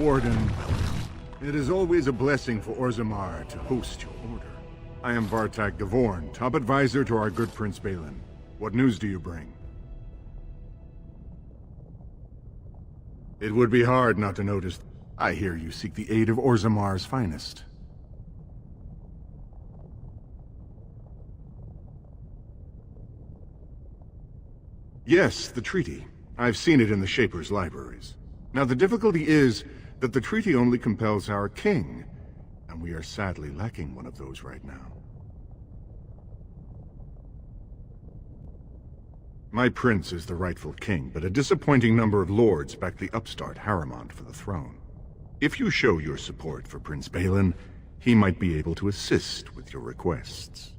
Warden, it is always a blessing for Orzammar to host your order. I am Vartag Gavorn, top advisor to our good Prince Balin. What news do you bring? It would be hard not to notice. I hear you seek the aid of Orzammar's finest. Yes, the treaty. I've seen it in the Shaper's libraries. Now the difficulty is that the treaty only compels our king, and we are sadly lacking one of those right now. My prince is the rightful king, but a disappointing number of lords back the upstart Harrowmont for the throne. If you show your support for Prince Balin, he might be able to assist with your requests.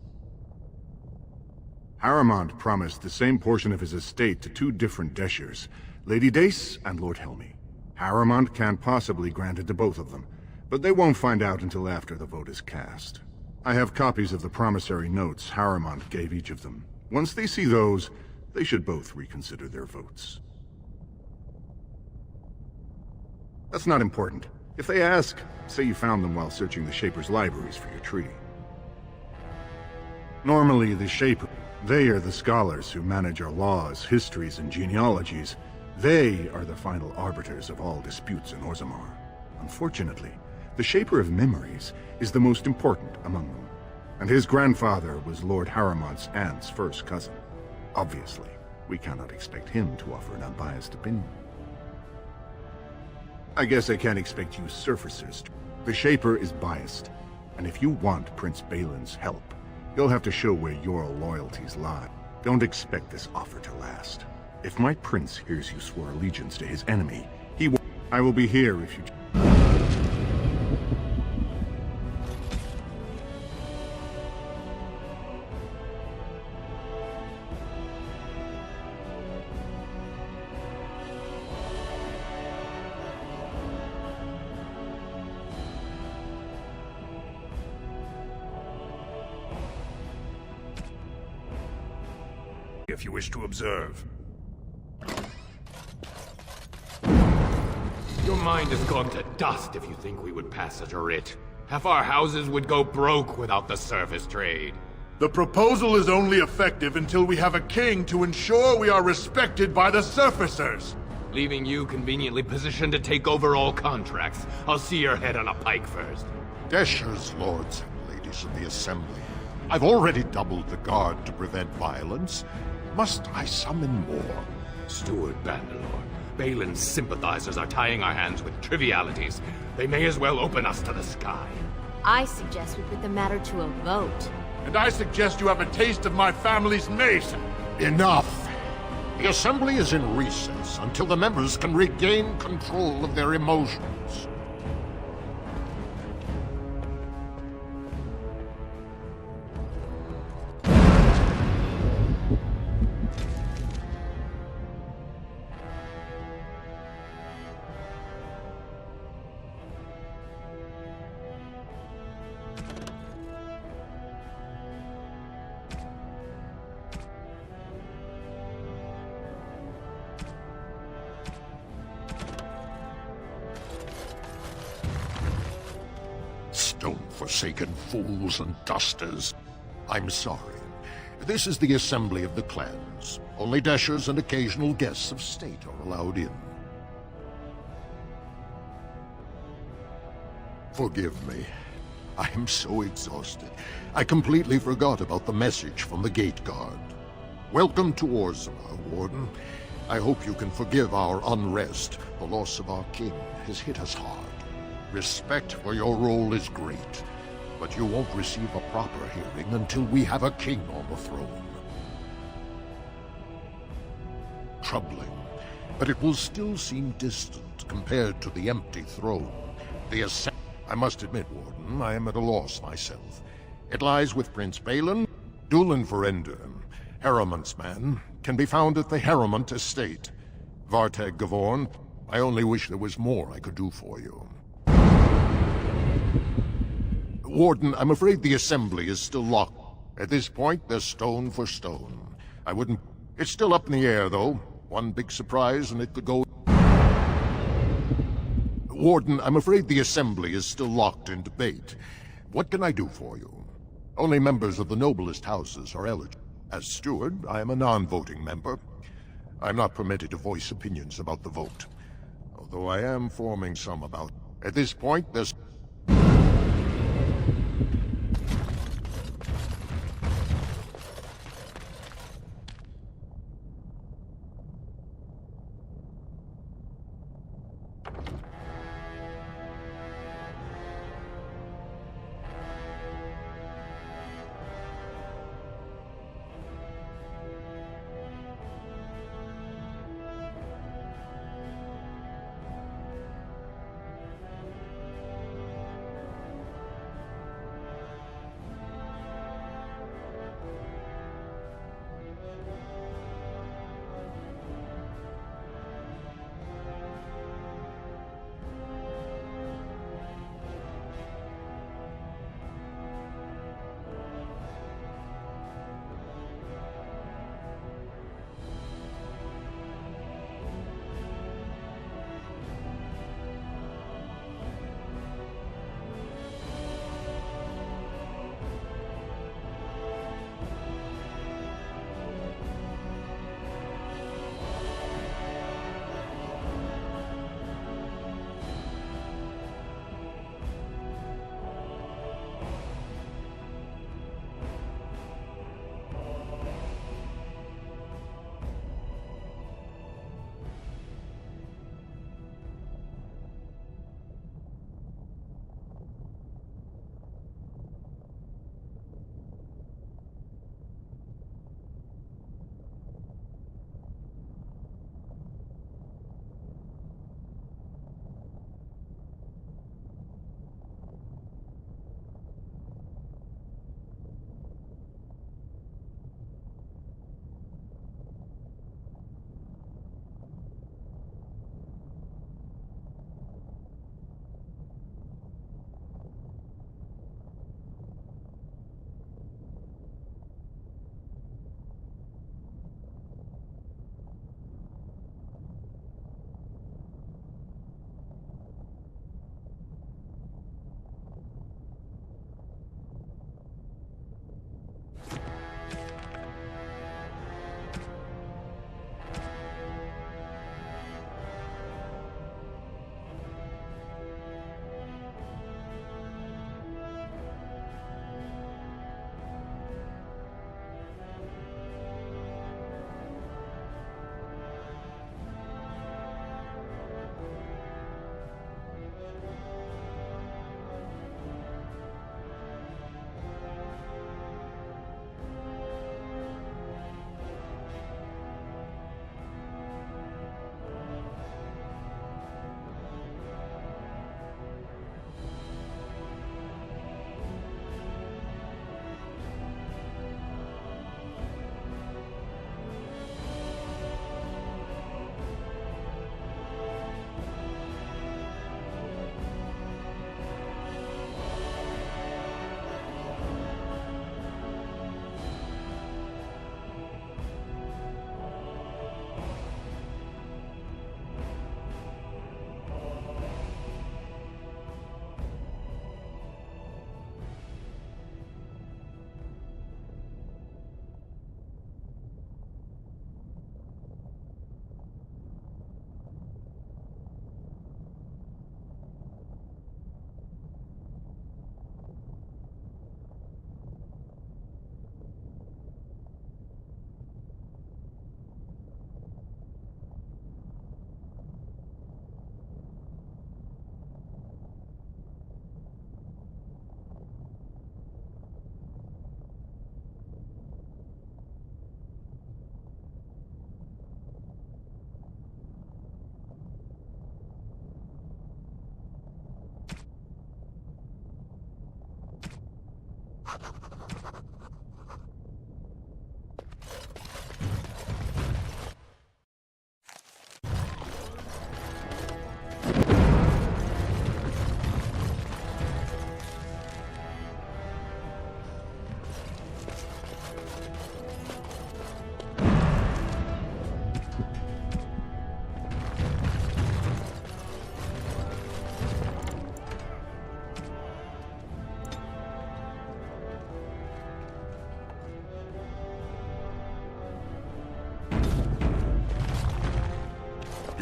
Harrowmont promised the same portion of his estate to two different Deshers, Lady Dace and Lord Helmy. Harrowmont can't possibly grant it to both of them, but they won't find out until after the vote is cast. I have copies of the promissory notes Harrowmont gave each of them. Once they see those, they should both reconsider their votes. That's not important. If they ask, say you found them while searching the Shaper's libraries for your treaty. Normally, the Shaper, they are the scholars who manage our laws, histories, and genealogies. They are the final arbiters of all disputes in Orzammar. Unfortunately, the Shaper of Memories is the most important among them, and his grandfather was Lord Harrowmont's aunt's first cousin. Obviously, we cannot expect him to offer an unbiased opinion. I guess I can't expect you surfacers to. The Shaper is biased, and if you want Prince Balin's help, you'll have to show where your loyalties lie. Don't expect this offer to last. If my prince hears you swore allegiance to his enemy, he will— I will be here if you— if you wish to observe. Your mind has gone to dust if you think we would pass such a writ. Half our houses would go broke without the surface trade. The proposal is only effective until we have a king to ensure we are respected by the surfacers. Leaving you conveniently positioned to take over all contracts. I'll see your head on a pike first. Deshers, lords and ladies of the Assembly. I've already doubled the guard to prevent violence. Must I summon more? Steward Bandalore, Balin's sympathizers are tying our hands with trivialities. They may as well open us to the sky. I suggest we put the matter to a vote. And I suggest you have a taste of my family's mace. Enough! The Assembly is in recess until the members can regain control of their emotions. Stone-forsaken fools and dusters. I'm sorry. This is the Assembly of the Clans. Only Deshers and occasional guests of state are allowed in. Forgive me. I am so exhausted. I completely forgot about the message from the Gate Guard. Welcome to Orzammar, Warden. I hope you can forgive our unrest. The loss of our king has hit us hard. Respect for your role is great, but you won't receive a proper hearing until we have a king on the throne. Troubling, but it will still seem distant compared to the empty throne. I must admit, Warden, I am at a loss myself. It lies with Prince Balin. Dúlan Ferender, Harrowmont's man, can be found at the Harrowmont estate. Vartag Gavorn, I only wish there was more I could do for you. Warden, I'm afraid the Assembly is still locked. At this point, they're stone for stone. I wouldn't... It's still up in the air, though. One big surprise, and it could go... Warden, I'm afraid the Assembly is still locked in debate. What can I do for you? Only members of the noblest houses are eligible. As steward, I am a non-voting member. I'm not permitted to voice opinions about the vote, although I am forming some about... At this point, there's...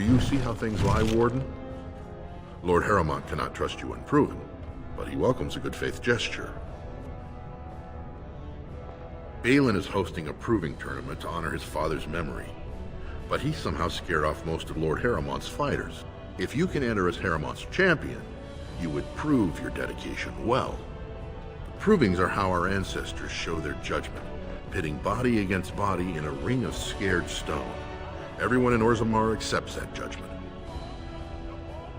Do you see how things lie, Warden? Lord Harrowmont cannot trust you unproven, but he welcomes a good faith gesture. Balin is hosting a proving tournament to honor his father's memory, but he somehow scared off most of Lord Harrowmont's fighters. If you can enter as Harrowmont's champion, you would prove your dedication well. The provings are how our ancestors show their judgment, pitting body against body in a ring of scared stone. Everyone in Orzammar accepts that judgment.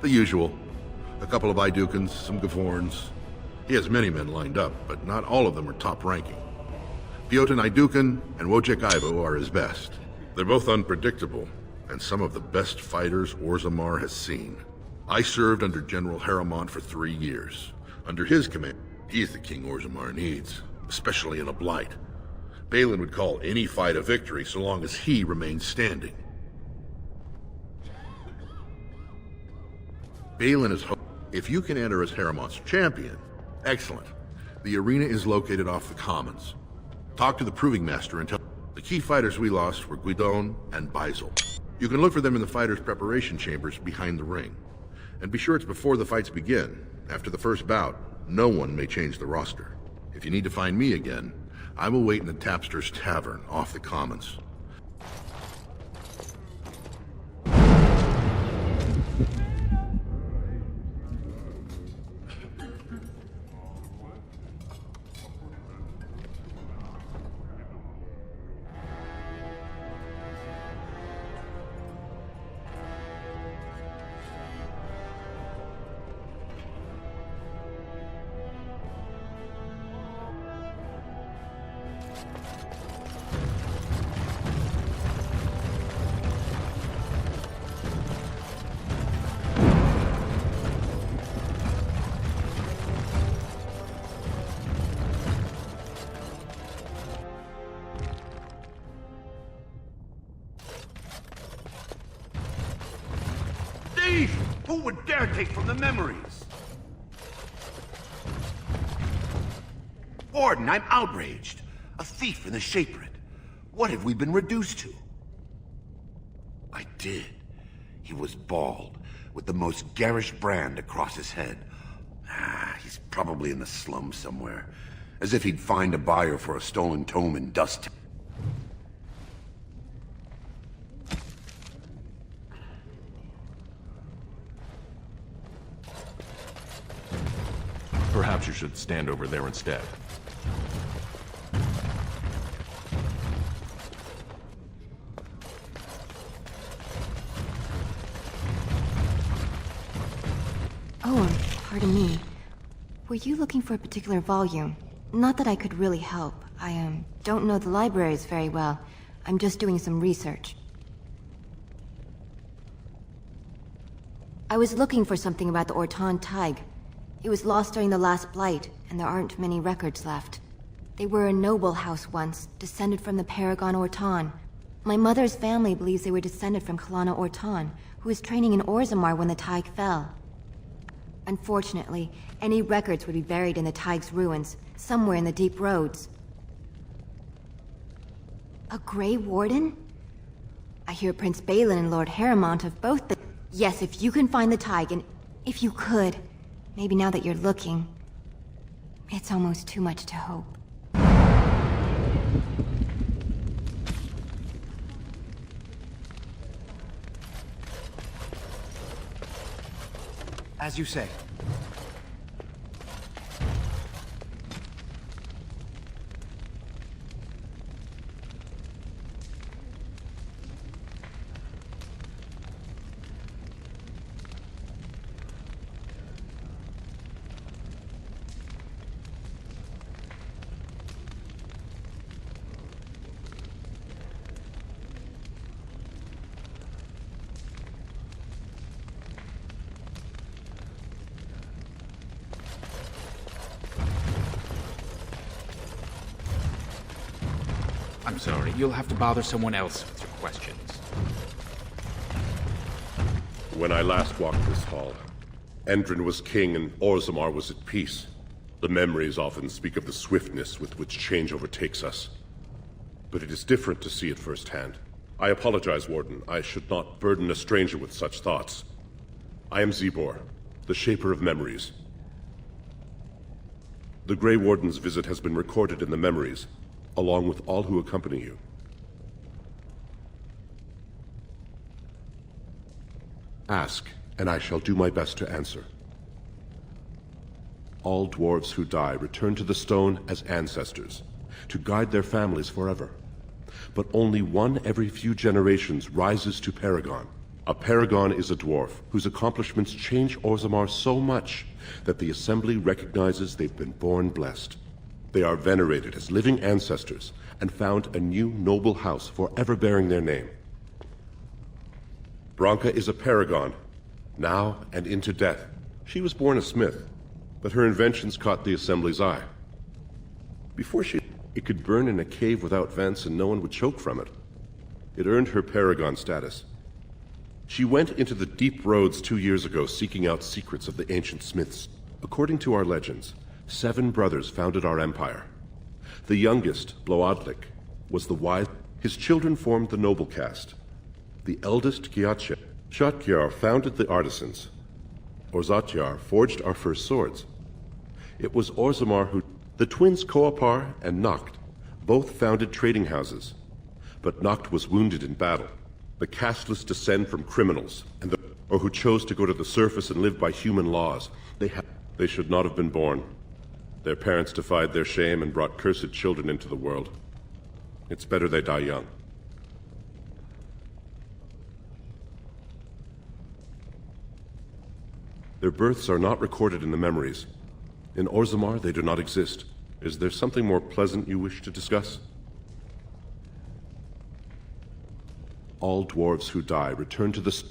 The usual. A couple of Idukans, some Gavorns. He has many men lined up, but not all of them are top-ranking. Piotin Idukan and Wojciech Ivo are his best. They're both unpredictable, and some of the best fighters Orzammar has seen. I served under General Harrowmont for 3 years. Under his command, he's the king Orzammar needs, especially in a blight. Balin would call any fight a victory so long as he remains standing. Balin is if you can enter as Harrowmont's champion, excellent. The arena is located off the Commons. Talk to the Proving Master and tell the key fighters we lost were Guidon and Baisel. You can look for them in the fighters' preparation chambers behind the ring. And be sure it's before the fights begin. After the first bout, no one may change the roster. If you need to find me again, I will wait in the Tapster's Tavern off the Commons. Who would dare take from the memories? Warden, I'm outraged. A thief in the Shaperate. What have we been reduced to? I did. He was bald, with the most garish brand across his head. He's probably in the slums somewhere. As if he'd find a buyer for a stolen tome in Dust. Perhaps you should stand over there instead. Oh, pardon me. Were you looking for a particular volume? Not that I could really help. I, don't know the libraries very well. I'm just doing some research. I was looking for something about the Ortan Tig. It was lost during the last Blight, and there aren't many records left. They were a noble house once, descended from the Paragon Ortan. My mother's family believes they were descended from Kalana Ortan, who was training in Orzammar when the Tig fell. Unfortunately, any records would be buried in the Tig's ruins, somewhere in the deep roads. A Grey Warden? I hear Prince Balin and Lord Harrowmont have both been— Yes, if you can find the Tig, and if you could— maybe now that you're looking, it's almost too much to hope. As you say. I'm sorry, you'll have to bother someone else with your questions. When I last walked this hall, Endrin was king and Orzammar was at peace. The memories often speak of the swiftness with which change overtakes us. But it is different to see it firsthand. I apologize, Warden. I should not burden a stranger with such thoughts. I am Zebor, the Shaper of Memories. The Grey Warden's visit has been recorded in the memories, along with all who accompany you. Ask, and I shall do my best to answer. All dwarves who die return to the stone as ancestors, to guide their families forever. But only one every few generations rises to Paragon. A Paragon is a dwarf whose accomplishments change Orzammar so much that the Assembly recognizes they've been born blessed. They are venerated as living ancestors and found a new noble house forever bearing their name. Branka is a Paragon, now and into death. She was born a smith, but her inventions caught the Assembly's eye. Before it could burn in a cave without vents and no one would choke from it. It earned her Paragon status. She went into the deep roads 2 years ago seeking out secrets of the ancient smiths. According to our legends, 7 brothers founded our empire. The youngest, Bloadlik, was the wise. His children formed the noble caste. The eldest, Giatche, Shotgyar founded the artisans. Orzatjar forged our first swords. It was Orzammar who... The twins Koapar and Noct both founded trading houses, but Noct was wounded in battle. The casteless descend from criminals, or who chose to go to the surface and live by human laws. They should not have been born. Their parents defied their shame and brought cursed children into the world. It's better they die young. Their births are not recorded in the memories. In Orzammar, they do not exist. Is there something more pleasant you wish to discuss? All dwarves who die return to the...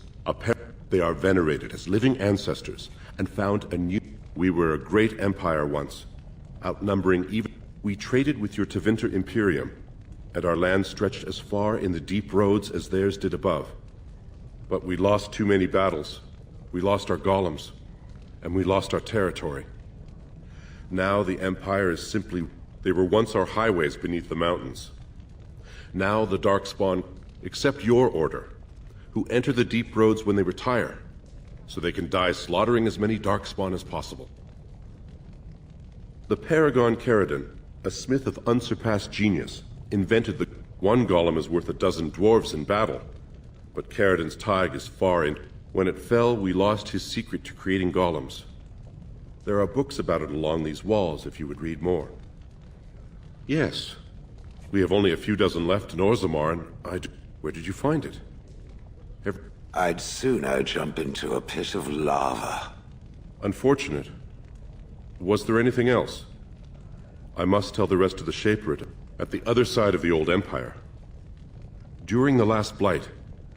They are venerated as living ancestors and found a new... We were a great empire once, outnumbering even... We traded with your Tevinter Imperium, and our land stretched as far in the deep roads as theirs did above. But we lost too many battles. We lost our golems, and we lost our territory. Now the Empire is simply... They were once our highways beneath the mountains. Now the Darkspawn accept your order, who enter the deep roads when they retire, so they can die slaughtering as many Darkspawn as possible. The Paragon Caridin, a smith of unsurpassed genius, invented the... One golem is worth a dozen dwarves in battle, but Caridin's Tig is far in... When it fell, we lost his secret to creating golems. There are books about it along these walls if you would read more. Yes. We have only a few dozen left in Orzammar, and Where did you find it? I'd sooner jump into a pit of lava. Unfortunate. Was there anything else? I must tell the rest of the Shaperate at the other side of the old empire. During the last blight,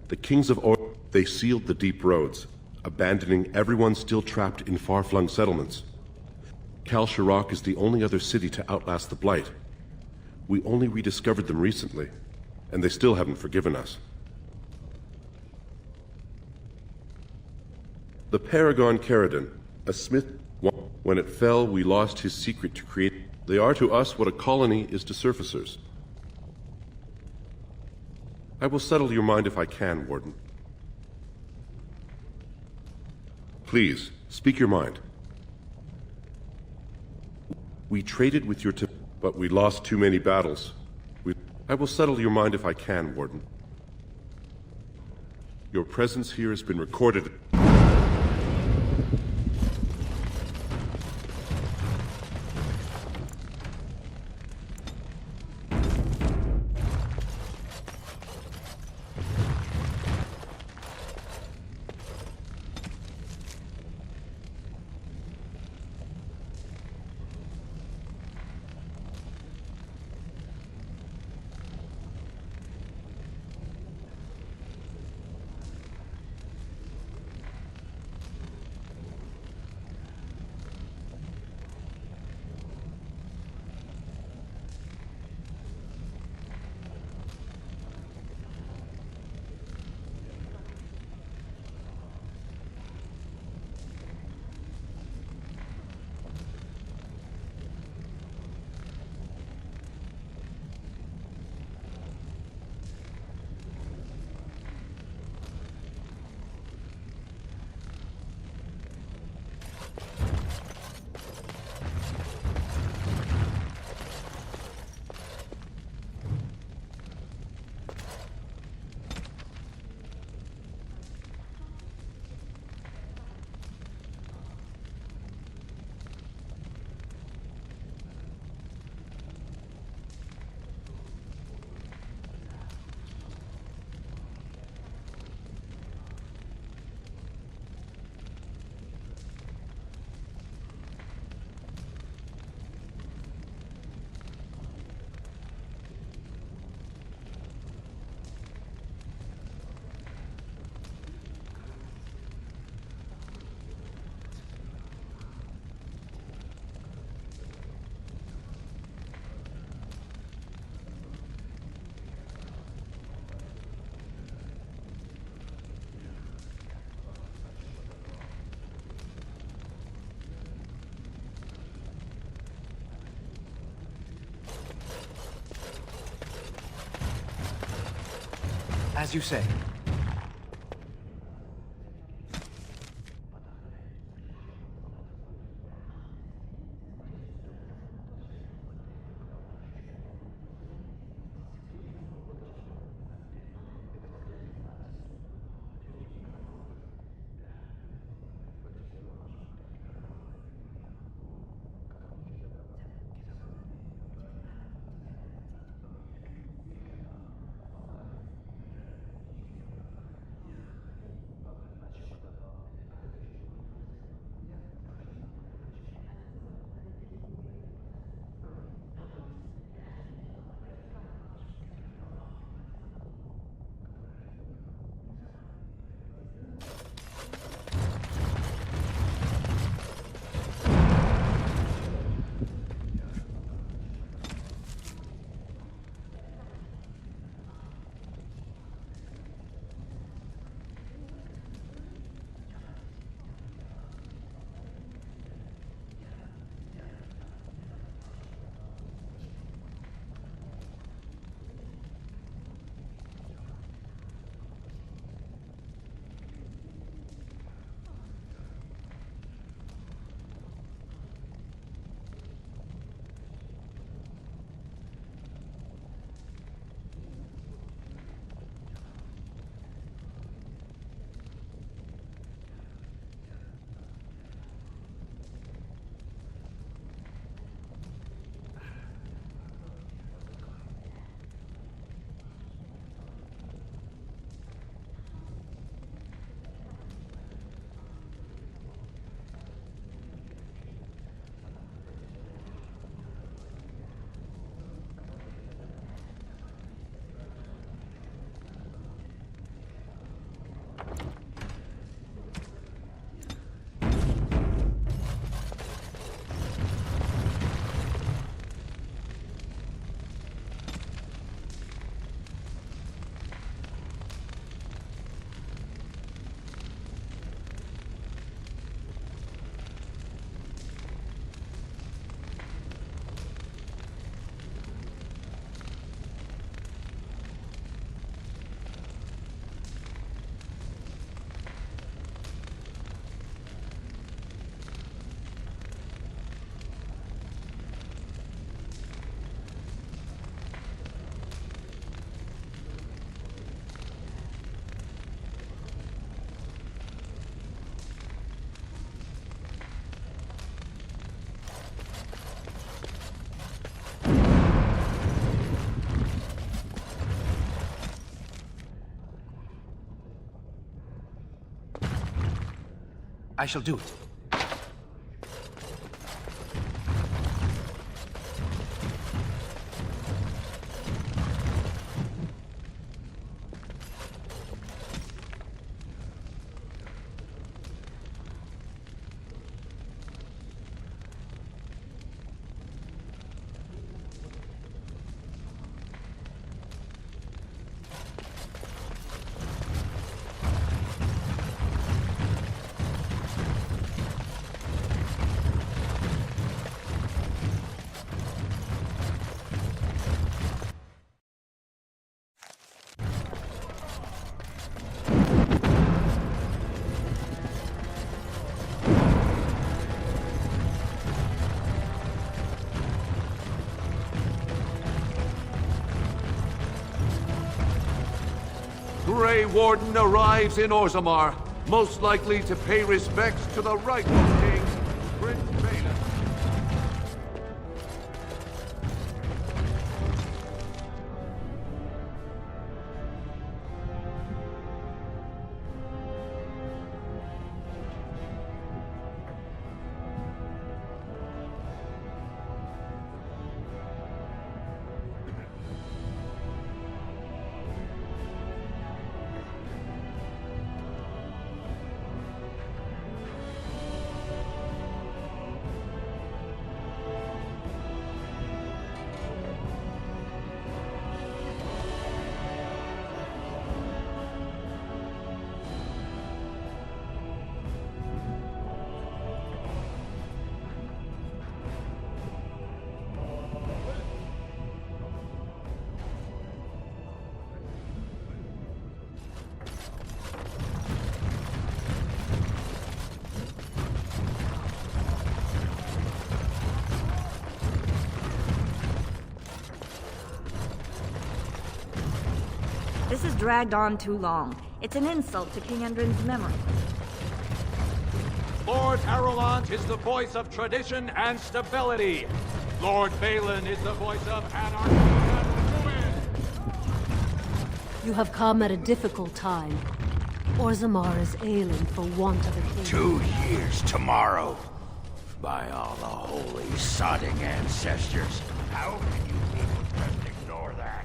the kings of they sealed the deep roads, abandoning everyone still trapped in far-flung settlements. Kal Sharok is the only other city to outlast the blight. We only rediscovered them recently, and they still haven't forgiven us. The Paragon Caridin, a smith... When it fell, we lost his secret to create... They are to us what a colony is to surfacers. I will settle your mind if I can, Warden. Please, speak your mind. We traded with your but we lost too many battles. I will settle your mind if I can, Warden. Your presence here has been recorded. As you say. I shall do it. Grey Warden arrives in Orzammar, most likely to pay respects to the rightful king, Prince Balin. This has dragged on too long. It's an insult to King Endrin's memory. Lord Harrowmont is the voice of tradition and stability. Lord Balin is the voice of anarchy and ruin. You have come at a difficult time. Orzammar is ailing for want of a king. 2 years tomorrow. By all the holy sodding ancestors. How can you people just ignore that?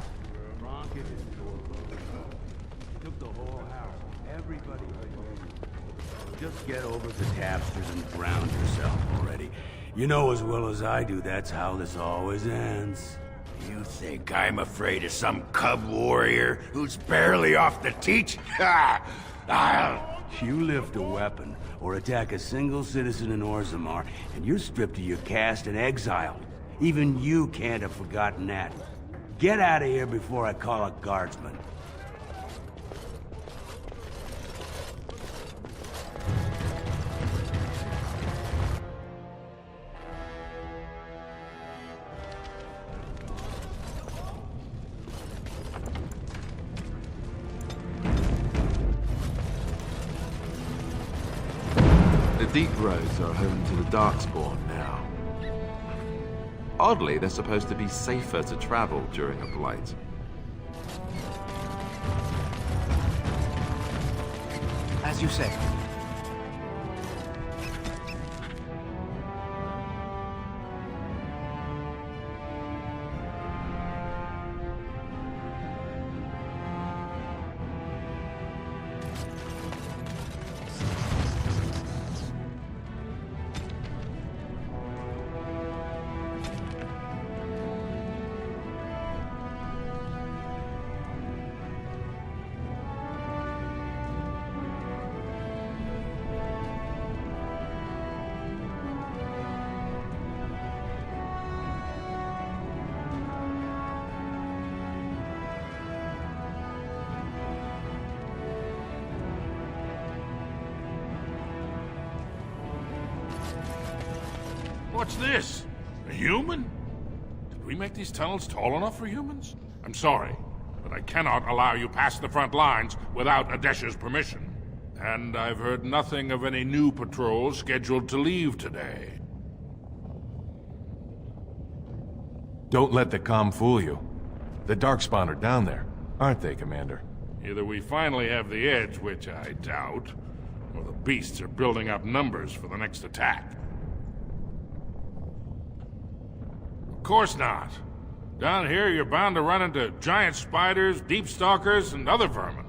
Took the whole house. Everybody. Just get over the tapsters and ground yourself already. You know as well as I do that's how this always ends. You think I'm afraid of some cub warrior who's barely off the teach? Ha! You lift a weapon or attack a single citizen in Orzammar, and you're stripped of your caste and exiled. Even you can't have forgotten that. Get out of here before I call a guardsman. The Deep Roads are home to the Darkspawn now. Oddly, they're supposed to be safer to travel during a blight. As you say. What's this? A human? Did we make these tunnels tall enough for humans? I'm sorry, but I cannot allow you past the front lines without Adesh's permission. And I've heard nothing of any new patrols scheduled to leave today. Don't let the comm fool you. The Darkspawn are down there, aren't they, Commander? Either we finally have the edge, which I doubt, or the beasts are building up numbers for the next attack. Of course not. Down here, you're bound to run into giant spiders, deep stalkers, and other vermin.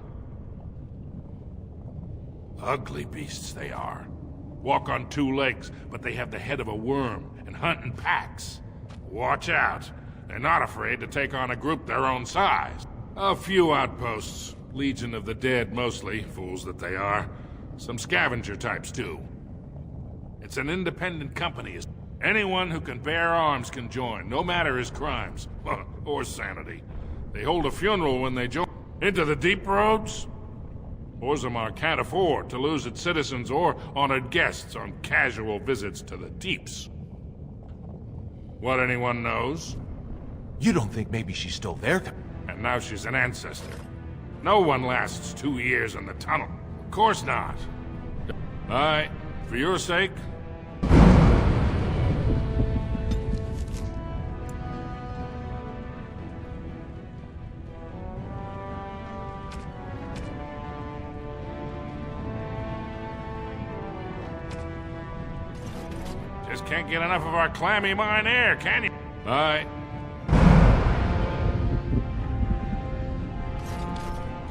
Ugly beasts they are. Walk on 2 legs, but they have the head of a worm and hunt in packs. Watch out. They're not afraid to take on a group their own size. A few outposts. Legion of the Dead, mostly. Fools that they are. Some scavenger types, too. It's an independent company. Anyone who can bear arms can join, no matter his crimes. Or sanity. They hold a funeral when they join. Into the Deep Roads? Orzammar can't afford to lose its citizens or honored guests on casual visits to the Deeps. What anyone knows? You don't think maybe she's still there? And now she's an ancestor. No one lasts 2 years in the tunnel. Of course not. Aye, for your sake. Just can't get enough of our clammy mine air, can you? Aye.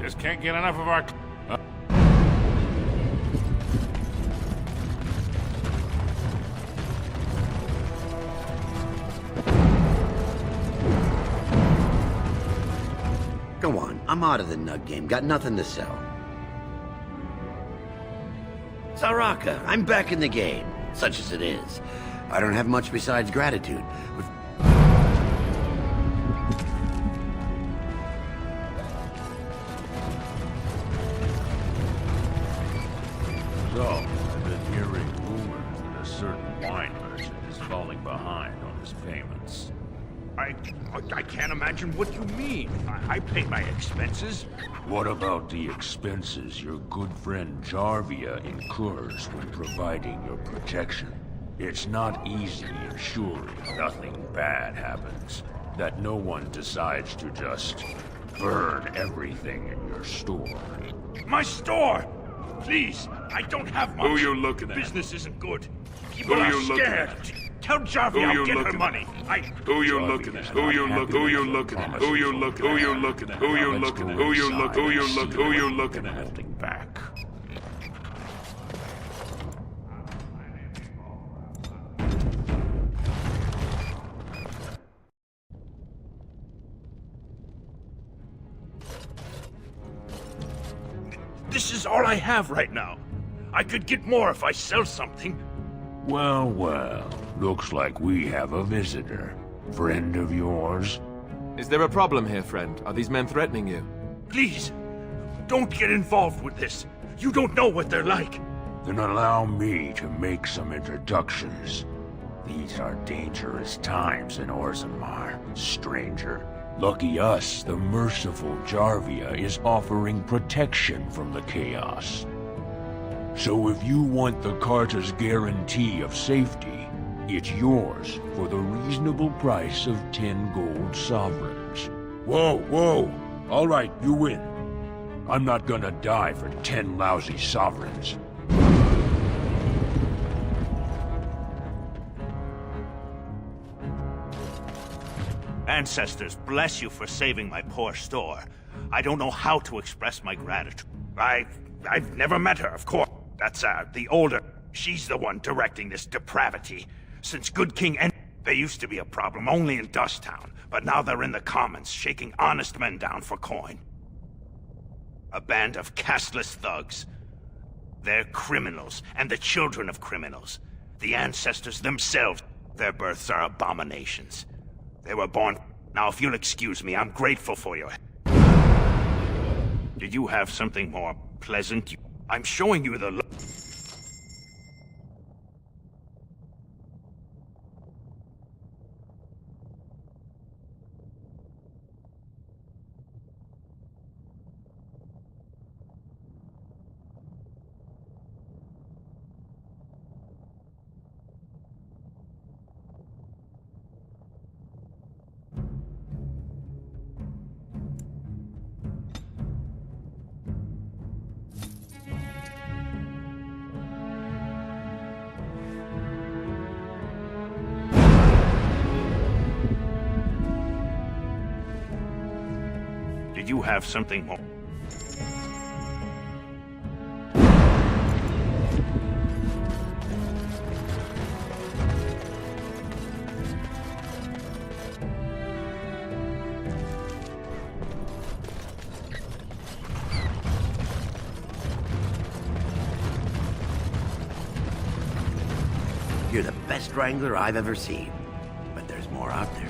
Just can't get enough of our... Go on, I'm out of the nug game. Got nothing to sell. Saraka, I'm back in the game, such as it is. I don't have much besides gratitude. So, I've been hearing rumors that a certain wine merchant is falling behind on his payments. I can't imagine what you mean. I pay my expenses. What about the expenses your good friend Jarvia incurs when providing your protection? It's not easy ensuring nothing bad happens, that no one decides to just burn everything in your store. My store! Please, I don't have much. Who you looking at? Business isn't good. People are you looking scared. at? Tell Jarvia I'll get her money. Who you looking at? Who you looking at? Who you looking at? Who you looking at? Who you looking at? Who you looking at? Who you look? Who you look? Who you looking at? Holding back. This is all I have right now. I could get more if I sell something. Well, well. Looks like we have a visitor. Friend of yours? Is there a problem here, friend? Are these men threatening you? Please, don't get involved with this. You don't know what they're like. Then allow me to make some introductions. These are dangerous times in Orzammar, stranger. Lucky us, the merciful Jarvia is offering protection from the chaos. So if you want the Carter's guarantee of safety, it's yours for the reasonable price of 10 gold sovereigns. Whoa, whoa! All right, you win. I'm not gonna die for 10 lousy sovereigns. Ancestors, bless you for saving my poor store. I don't know how to express my gratitude. I've never met her, of course. That's, the older. She's the one directing this depravity. Since Good King they used to be a problem only in Dusttown, but now they're in the Commons, shaking honest men down for coin. A band of casteless thugs. They're criminals, and the children of criminals. The ancestors themselves, their births are abominations. They were born... Now, if you'll excuse me, I'm grateful for your... Did you have something more pleasant? I'm showing you the... Did you have something more? You're the best wrangler I've ever seen. But there's more out there.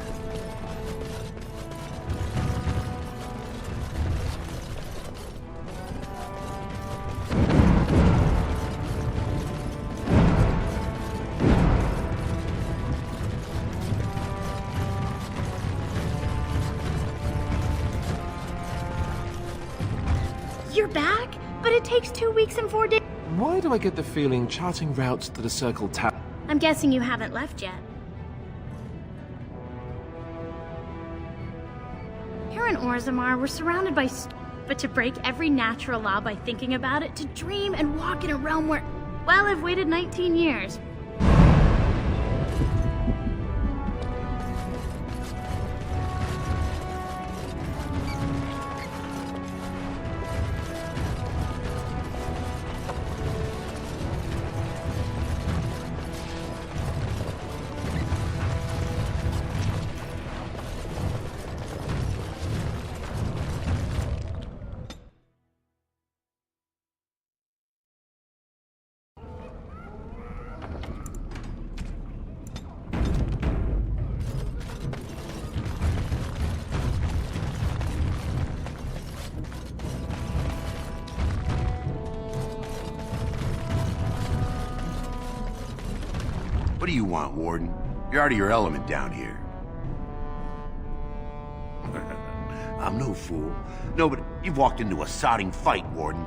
You're back? But it takes 2 weeks and 4 days. Why do I get the feeling charting routes to the Circle Tower? I'm guessing you haven't left yet. Here in Orzammar, we're surrounded by but to break every natural law by thinking about it, to dream and walk in a realm where... Well, I've waited 19 years. What do you want, Warden? You're out of your element down here. I'm no fool. No, but you've walked into a sodding fight, Warden.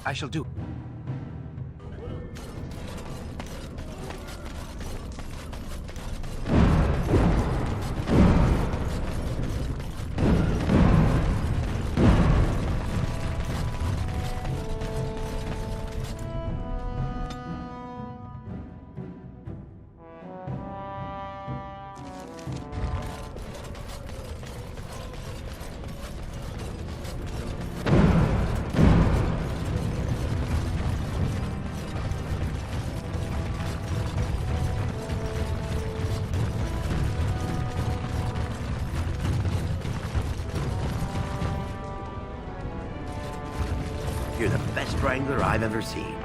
I shall do. You're the best wrangler I've ever seen.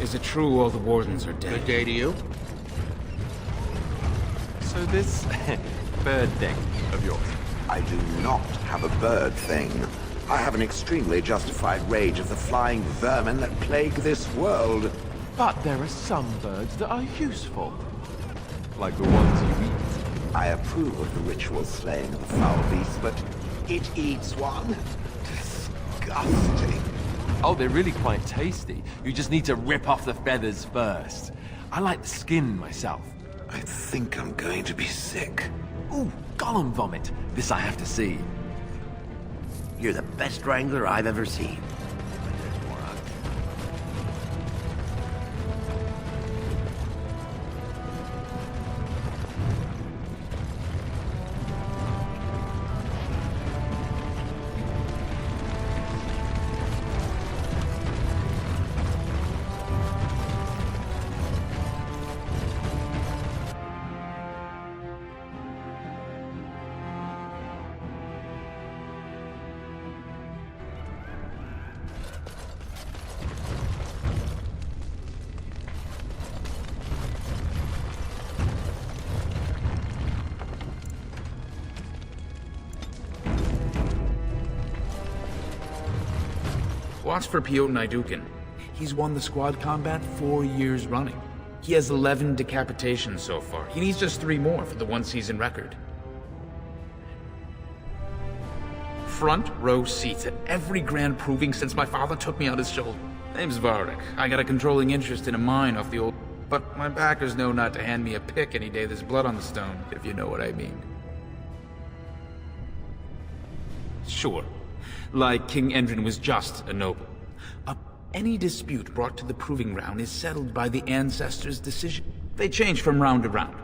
Is it true all the wardens are dead? Good day to you. So this bird thing of yours? I do not have a bird thing. I have an extremely justified rage of the flying vermin that plague this world. But there are some birds that are useful. Like the ones you eat. I approve of the ritual slaying of the foul beast, but it eats one. Disgusting. Oh, they're really quite tasty. You just need to rip off the feathers first. I like the skin myself. I think I'm going to be sick. Ooh, golem vomit. This I have to see. You're the best wrangler I've ever seen. Watch for Piotr Naidukin. He's won the squad combat 4 years running. He has 11 decapitations so far. He needs just 3 more for the one-season record. Front row seats at every grand proving since my father took me on his shoulder. Name's Varric. I got a controlling interest in a mine off the old... But my backers know not to hand me a pick any day there's blood on the stone, if you know what I mean. Sure. Like King Endrin was just a noble. Any dispute brought to the proving ground is settled by the ancestors' decision. They change from round to round.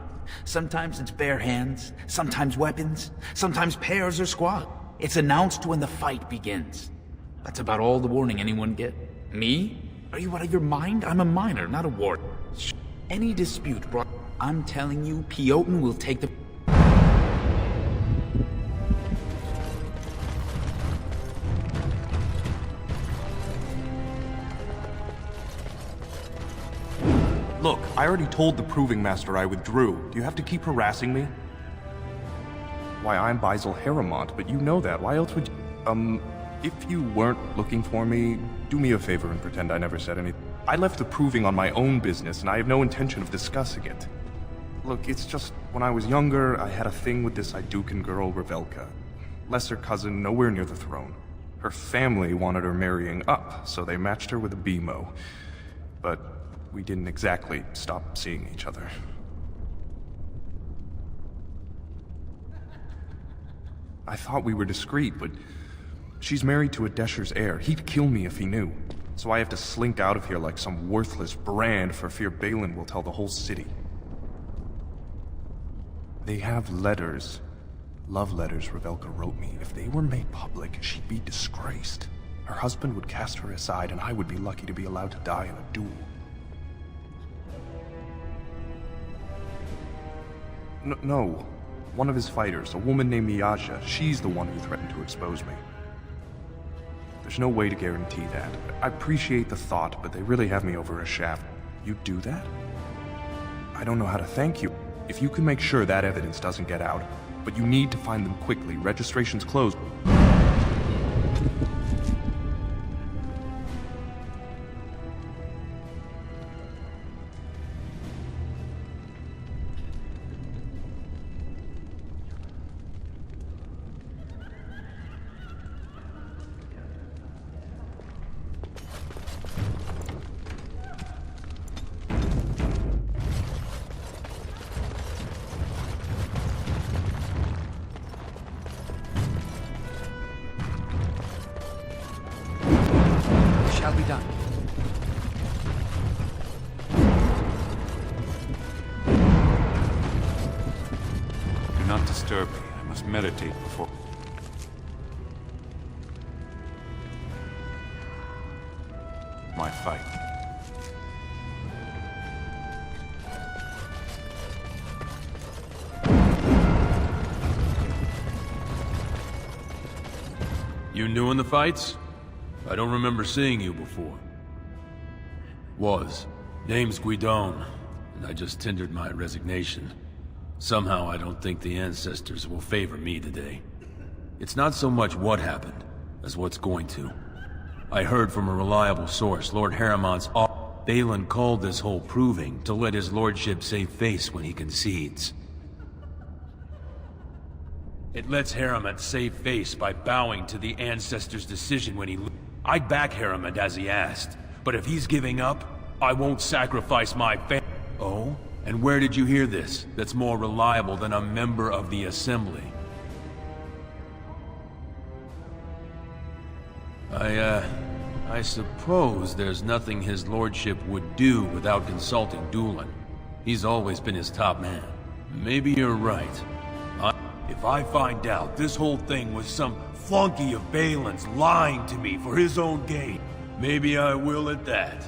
Sometimes it's bare hands, sometimes weapons, sometimes pairs or squad. It's announced when the fight begins. That's about all the warning anyone get. Me? Are you out of your mind? I'm a miner, not a warden. Any dispute brought... I'm telling you, Piotr will take the... Look, I already told the Proving Master I withdrew. Do you have to keep harassing me? Why, I'm Basil Harrimont, but you know that. Why else would you... if you weren't looking for me, do me a favor and pretend I never said anything. I left the Proving on my own business, and I have no intention of discussing it. Look, it's just, when I was younger, I had a thing with this Idukan girl, Revelka. Lesser cousin, nowhere near the throne. Her family wanted her marrying up, so they matched her with a BMO. But we didn't exactly stop seeing each other. I thought we were discreet, but she's married to a Desher's heir. He'd kill me if he knew. So I have to slink out of here like some worthless brand for fear Balin will tell the whole city. They have letters. Love letters Revelka wrote me. If they were made public, she'd be disgraced. Her husband would cast her aside, and I would be lucky to be allowed to die in a duel. No. One of his fighters, a woman named Miyaja, she's the one who threatened to expose me. There's no way to guarantee that. I appreciate the thought, but they really have me over a shaft. You'd do that? I don't know how to thank you. If you can make sure that evidence doesn't get out, but you need to find them quickly. Registration's closed. Shall be done. Do not disturb me. I must meditate before... my fight. You new in the fights? I don't remember seeing you before. Was. Name's Guidon, and I just tendered my resignation. Somehow I don't think the ancestors will favor me today. It's not so much what happened, as what's going to. I heard from a reliable source, Lord Harriman's Balin called this whole proving to let his lordship save face when he concedes. It lets Harriman save face by bowing to the ancestors' decision when he... I'd back Harriman as he asked, but if he's giving up, I won't sacrifice my family. Oh? And where did you hear this? That's more reliable than a member of the Assembly. I suppose there's nothing his lordship would do without consulting Dulin. He's always been his top man. Maybe you're right. If I find out this whole thing was some flunky of Balin's lying to me for his own gain, maybe I will at that.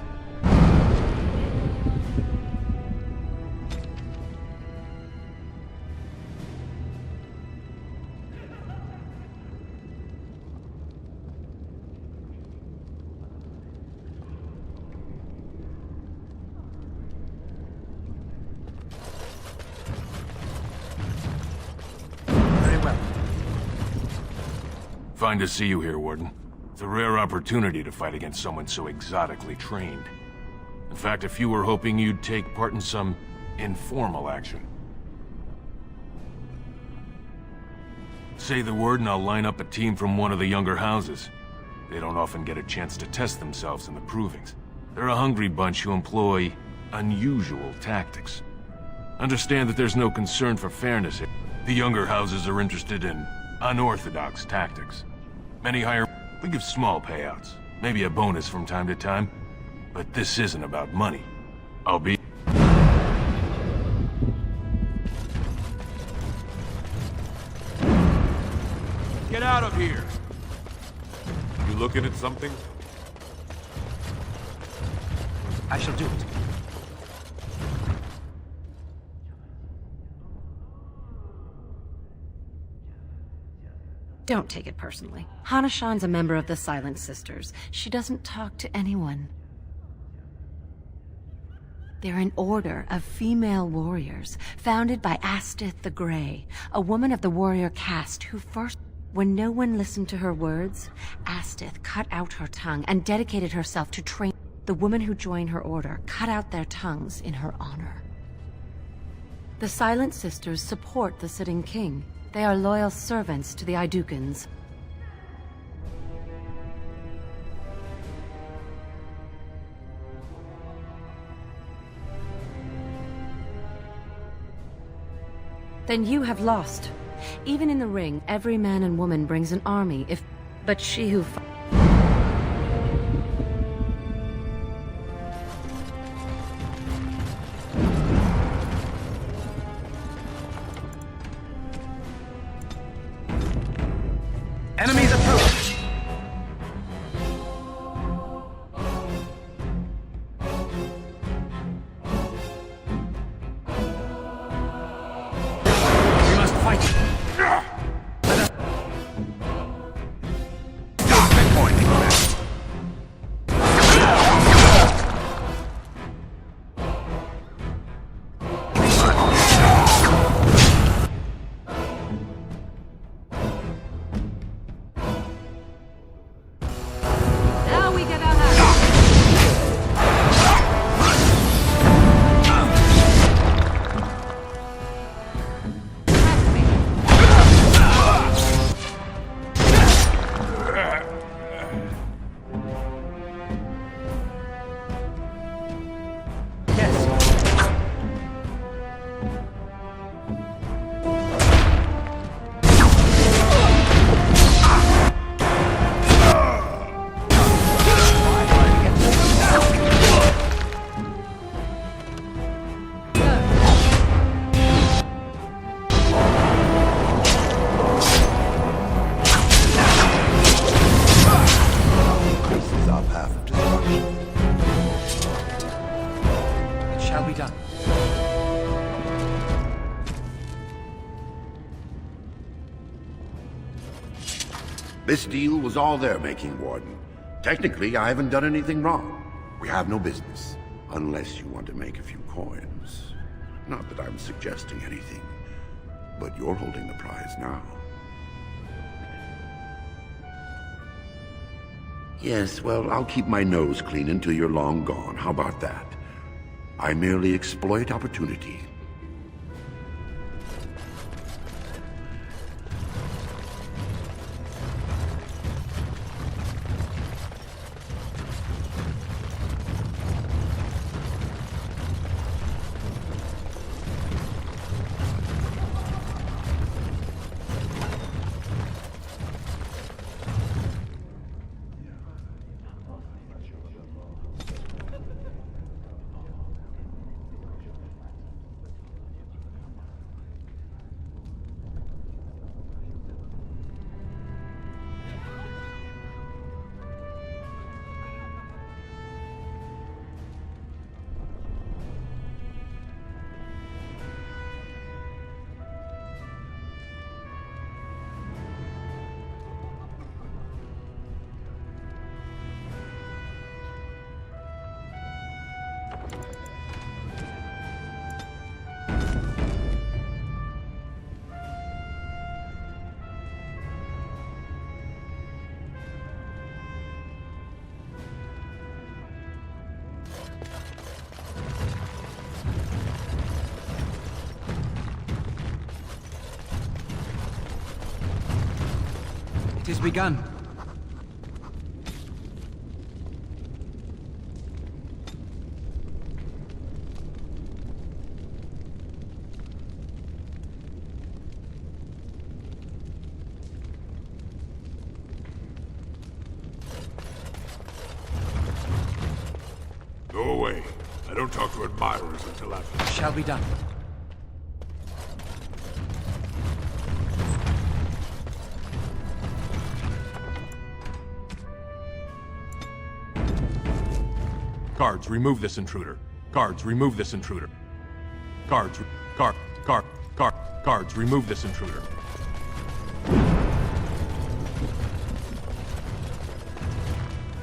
Fine to see you here, Warden. It's a rare opportunity to fight against someone so exotically trained. In fact, a few were hoping you'd take part in some informal action. Say the word and I'll line up a team from one of the younger houses. They don't often get a chance to test themselves in the provings. They're a hungry bunch who employ unusual tactics. Understand that there's no concern for fairness here. The younger houses are interested in unorthodox tactics. Many hire... We give small payouts, maybe a bonus from time to time, but this isn't about money. I'll be... Get out of here! You looking at something? I shall do it. Don't take it personally. Hana-shan's a member of the Silent Sisters. She doesn't talk to anyone. They're an order of female warriors, founded by Astith the Grey, a woman of the warrior caste who first... When no one listened to her words, Astith cut out her tongue and dedicated herself to train... The women who joined her order cut out their tongues in her honor. The Silent Sisters support the sitting king. They are loyal servants to the Idukans. Then you have lost. Even in the ring, every man and woman brings an army if... But she who... Enemies approach! We must fight! This deal was all their making, Warden. Technically, I haven't done anything wrong. We have no business. Unless you want to make a few coins. Not that I'm suggesting anything, but you're holding the prize now. Yes, well, I'll keep my nose clean until you're long gone. How about that? I merely exploit opportunity. It has begun. Go away. I don't talk to admirers until after. Shall be done. Guards, remove this intruder. Guards, remove this intruder. Guards, guards, remove this intruder.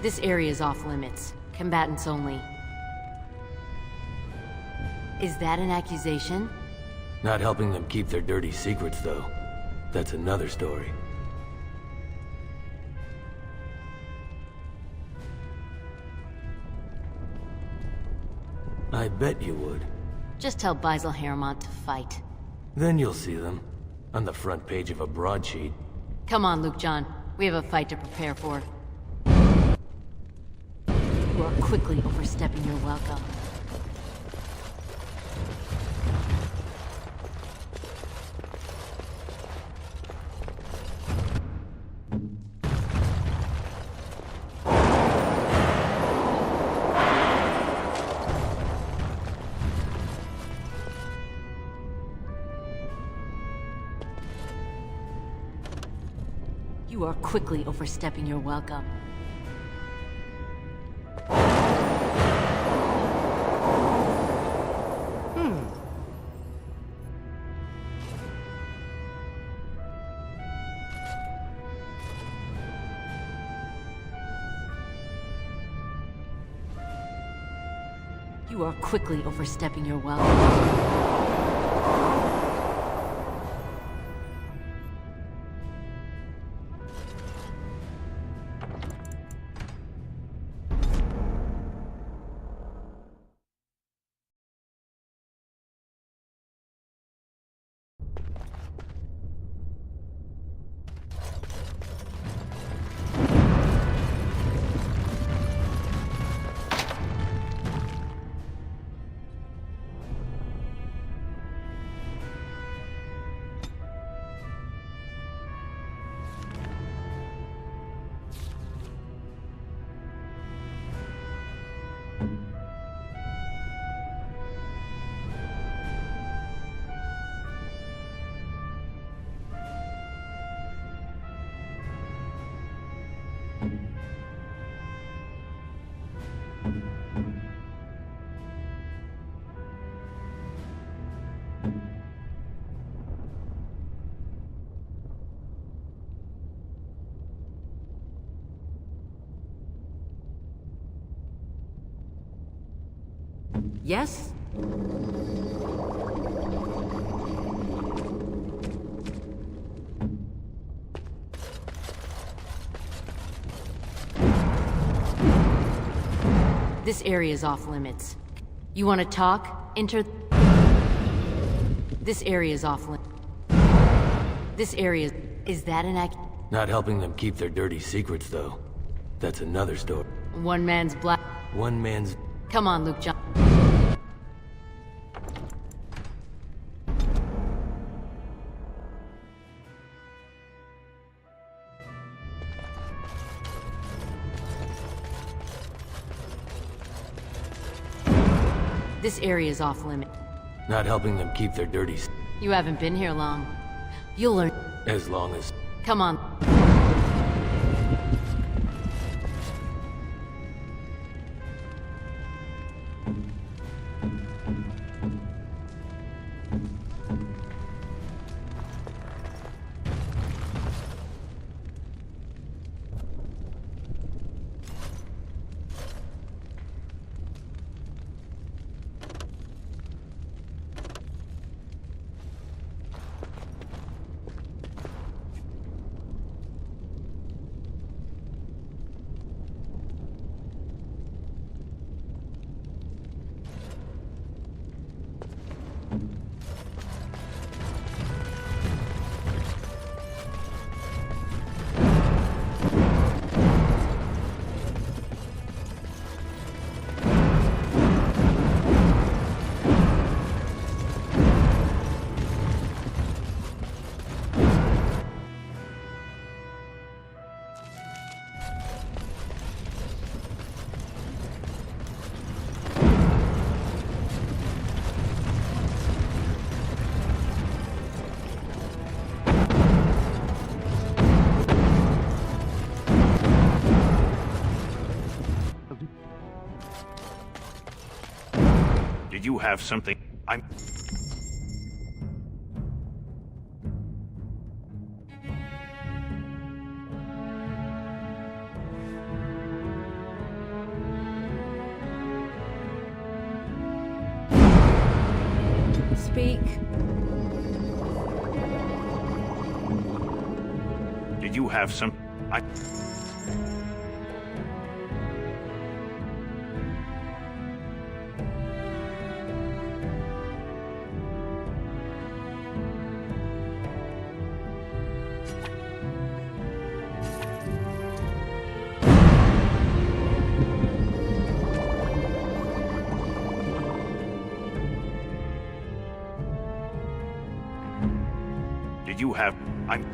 This area is off limits. Combatants only. Is that an accusation? Not helping them keep their dirty secrets, though. That's another story. I bet you would. Just tell Basil Harrimont to fight. Then you'll see them. On the front page of a broadsheet. Come on, Luke John. We have a fight to prepare for. You are quickly overstepping your welcome. You are quickly overstepping your welcome. You are quickly overstepping your welcome. Yes? This area is off limits. You want to talk? Enter... This area is off limits. This area... Is that an act... Not helping them keep their dirty secrets, though. That's another story. One man's black... One man's... Come on, Luke John. This area is off limit. Not helping them keep their dirty... You haven't been here long. You'll learn... As long as... Come on. Did you have something? I'm... Speak. Did you have some... I... Did you have... I'm...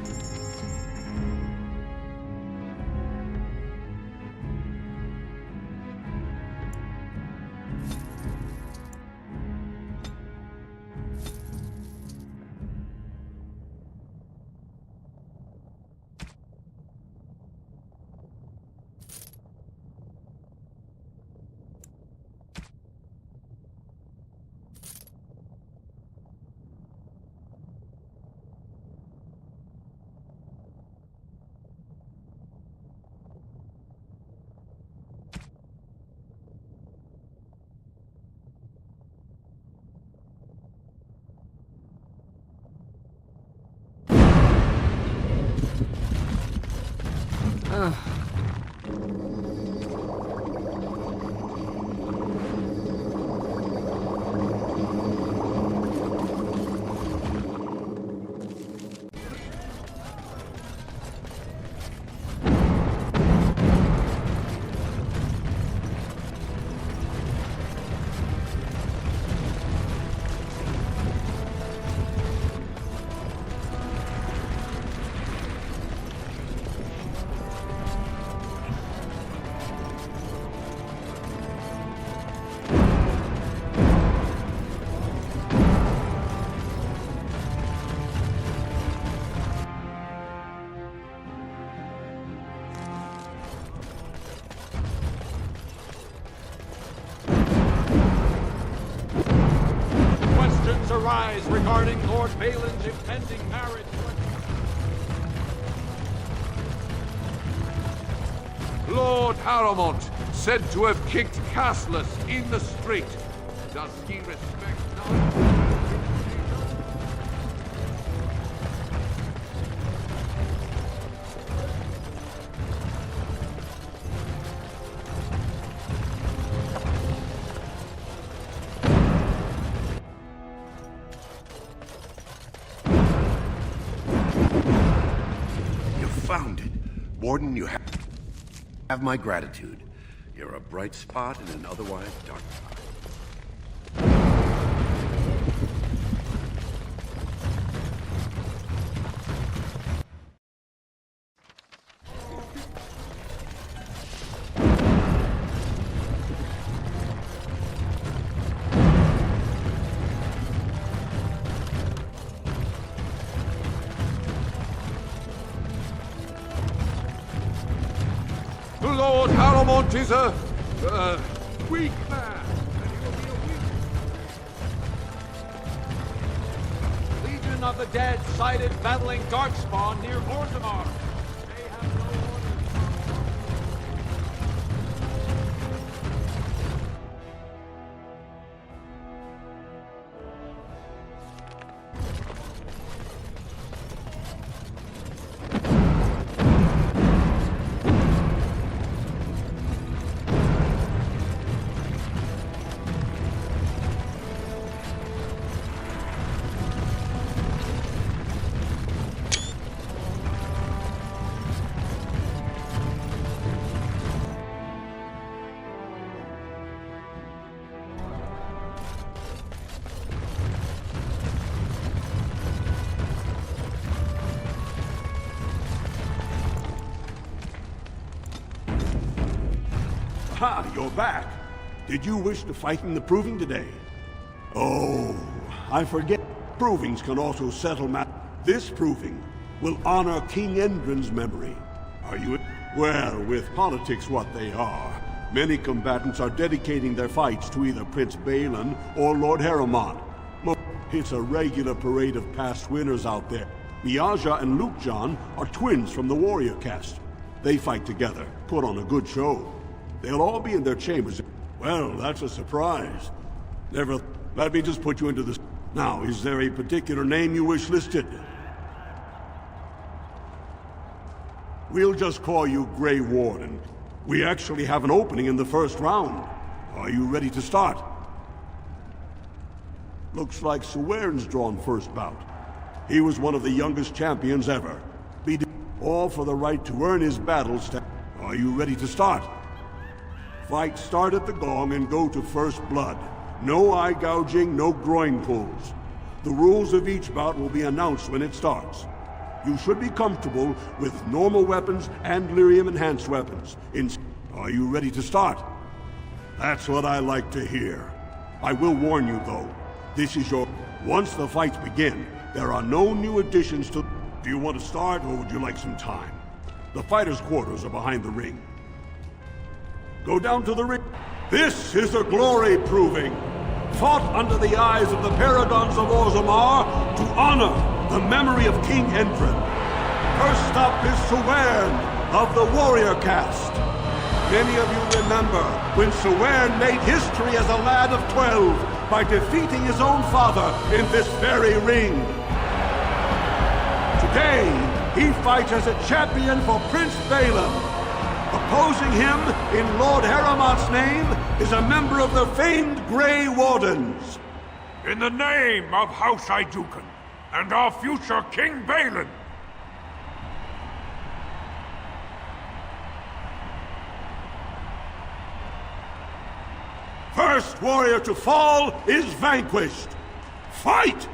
Arise regarding Lord Balin's impending marriage. Lord Haramont, said to have kicked Castless in the street. Dusky respects not. Found it. Warden, you have my gratitude. You're a bright spot in an otherwise dark spot. Lord Haramont is a weak man, and he will be a weak. Legion of the Dead sighted battling Darkspawn near Orzammar. They have no Ha! You're back. Did you wish to fight in the Proving today? Oh, I forget. Provings can also settle This Proving will honor King Endrin's memory. Are you... Well, with politics what they are, many combatants are dedicating their fights to either Prince Balin or Lord Haramont. It's a regular parade of past winners out there. Miaja and Lukejan are twins from the warrior caste. They fight together, put on a good show. They'll all be in their chambers. Well, that's a surprise. Never... Let me just put you into this... Now, is there a particular name you wish listed? We'll just call you Grey Warden. We actually have an opening in the first round. Are you ready to start? Looks like Suwern's drawn first bout. He was one of the youngest champions ever. All for the right to earn his battle stat. Are you ready to start? Fight start at the gong and go to first blood. No eye gouging, no groin pulls. The rules of each bout will be announced when it starts. You should be comfortable with normal weapons and lyrium enhanced weapons. Are you ready to start? That's what I like to hear. I will warn you though, this is your... Once the fights begin, there are no new additions to... Do you want to start or would you like some time? The fighters' quarters are behind the ring. Go down to the ring. This is a glory proving, fought under the eyes of the Paragons of Orzammar to honor the memory of King Endrin. First up is Suwern of the warrior caste. Many of you remember when Suwern made history as a lad of 12 by defeating his own father in this very ring. Today, he fights as a champion for Prince Balin. Opposing him, in Lord Haramont's name, is a member of the famed Grey Wardens. In the name of House Iduken, and our future King Balin. First warrior to fall is vanquished. Fight!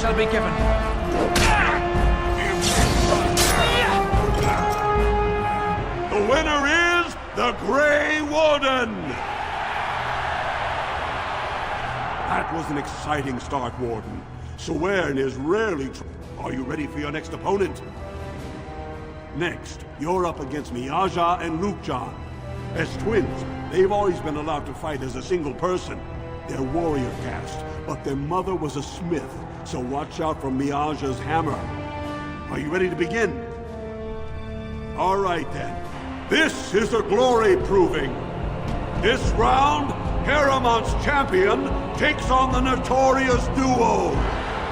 Shall be given. The winner is the Grey Warden! That was an exciting start, Warden. Suwern is rarely... Are you ready for your next opponent? Next, you're up against Miaja and Lukjan. As twins, they've always been allowed to fight as a single person. They're warrior caste, but their mother was a smith, so watch out for Miaja's hammer. Are you ready to begin? All right then. This is a glory proving. This round, Heramont's champion takes on the notorious duo.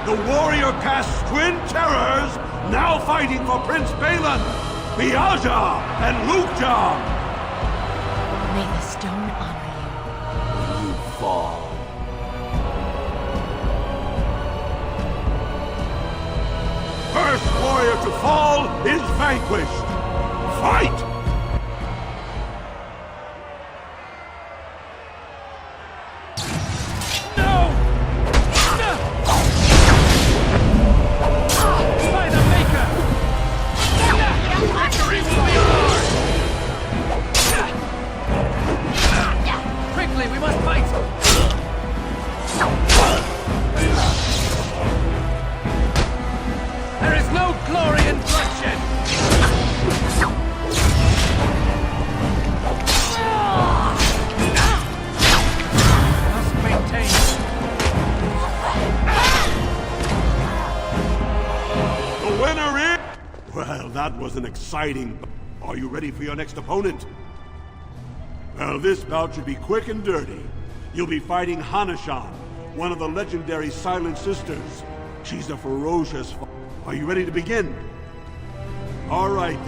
The warrior caste twin terrors now fighting for Prince Balin, Miaja and Lukjan. May the stone honor you. When you fall. First warrior to fall is vanquished. Fight! That was an exciting... Are you ready for your next opponent? Well, this bout should be quick and dirty. You'll be fighting Hanashan, one of the legendary Silent Sisters. She's a ferocious... Are you ready to begin? All right.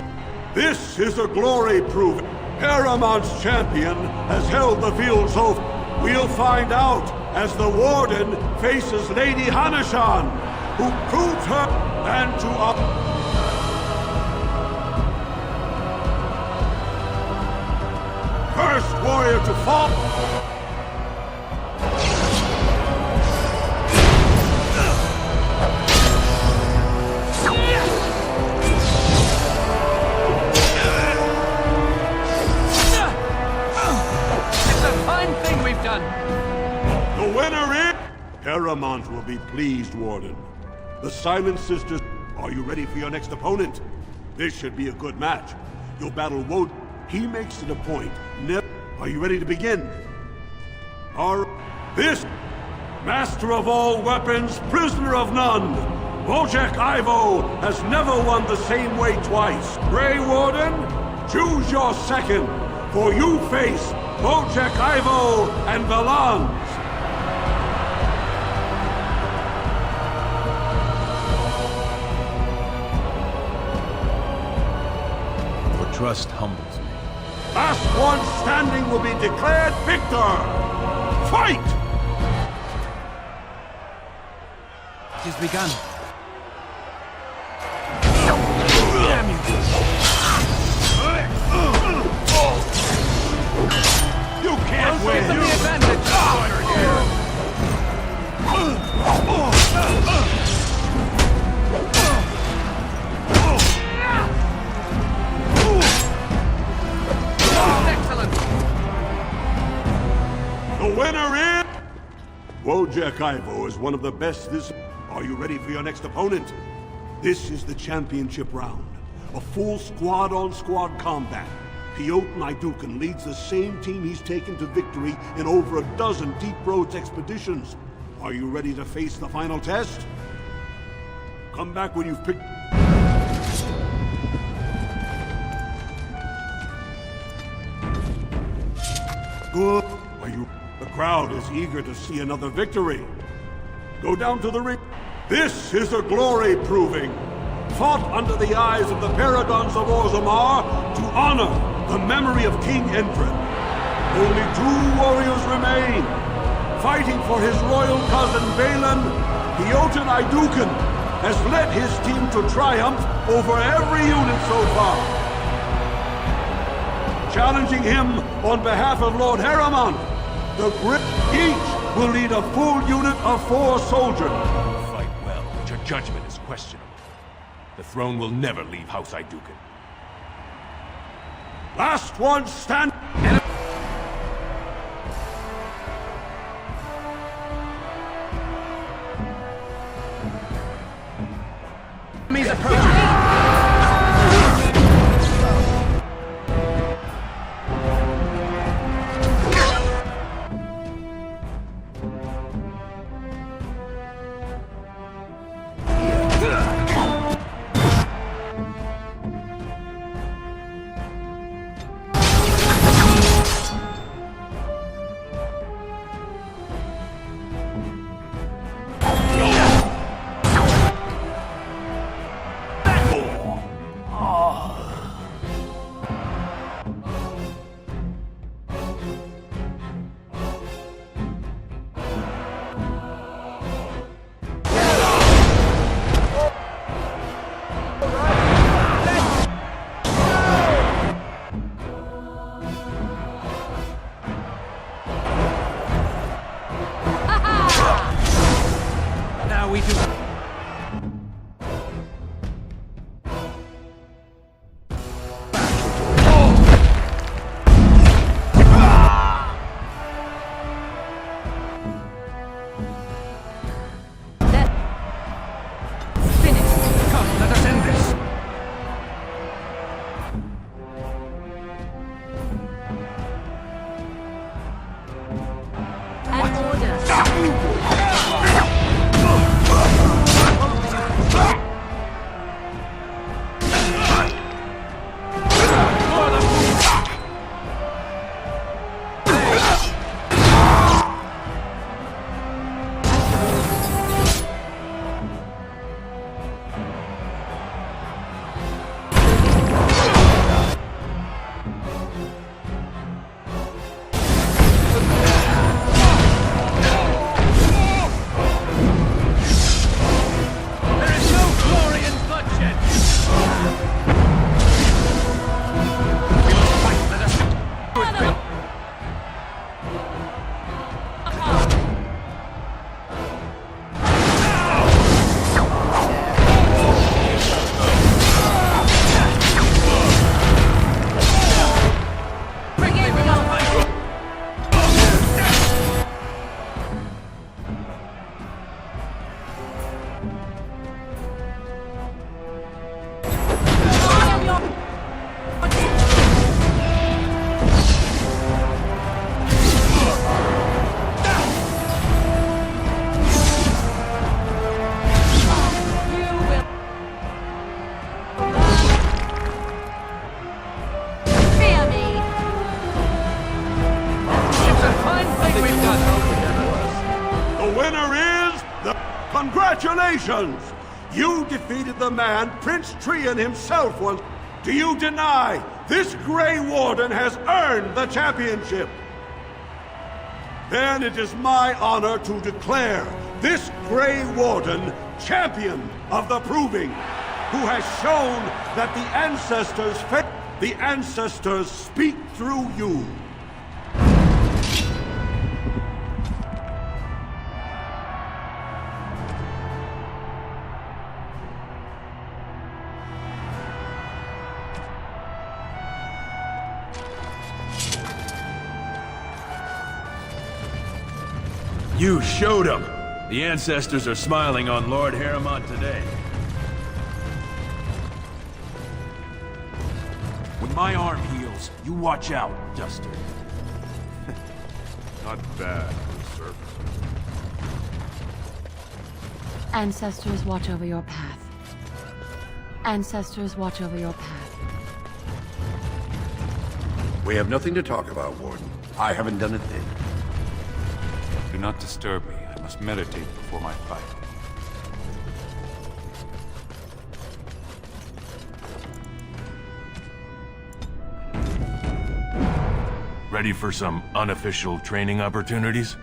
This is a glory proof. Heramont's champion has held the field so... We'll find out as the Warden faces Lady Hanashan, who proves her and to... First warrior to fall. It's a fine thing we've done. The winner is... Heramont will be pleased, Warden. The Silent Sisters... Are you ready for your next opponent? This should be a good match. You'll battle Woden. He makes it a point. Are you ready to begin? This master of all weapons, prisoner of none. Wojciech Ivo has never won the same way twice. Grey Warden, choose your second, for you face Wojciech Ivo and Valance. For trust humbles me. Last one standing will be declared victor! Fight! It has begun. Damn you! You can't win! Give them the advantage! The winner is... Wojciech Ivo is one of the best this... Are you ready for your next opponent? This is the championship round. A full squad-on-squad combat. Piotr Naidukan leads the same team he's taken to victory in over a dozen Deep Roads expeditions. Are you ready to face the final test? Come back when you've picked... Good. Are you... The crowd is eager to see another victory. Go down to the ring. This is a glory proving. Fought under the eyes of the Paragons of Orzammar to honor the memory of King Endrin. Only 2 warriors remain. Fighting for his royal cousin Balin, Piotr Naidukan has led his team to triumph over every unit so far. Challenging him on behalf of Lord Heramont, the Grip each will lead a full unit of 4 soldiers. Fight well, but your judgment is questionable. The throne will never leave House Naidukan. Last one stand. Congratulations! You defeated the man Prince Trian himself was. Do you deny this Grey Warden has earned the championship? Then it is my honor to declare this Grey Warden champion of the Proving, who has shown that the ancestors speak through you. You showed them. The ancestors are smiling on Lord Harrowmont today. When my arm heals, you watch out, Duster. Not bad for the surface. Ancestors, watch over your path. Ancestors, watch over your path. We have nothing to talk about, Warden. I haven't done a thing. Do not disturb me. I must meditate before my fight. Ready for some unofficial training opportunities?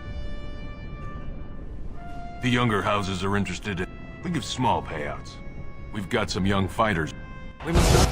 The younger houses are interested in... We give small payouts. We've got some young fighters. We must not...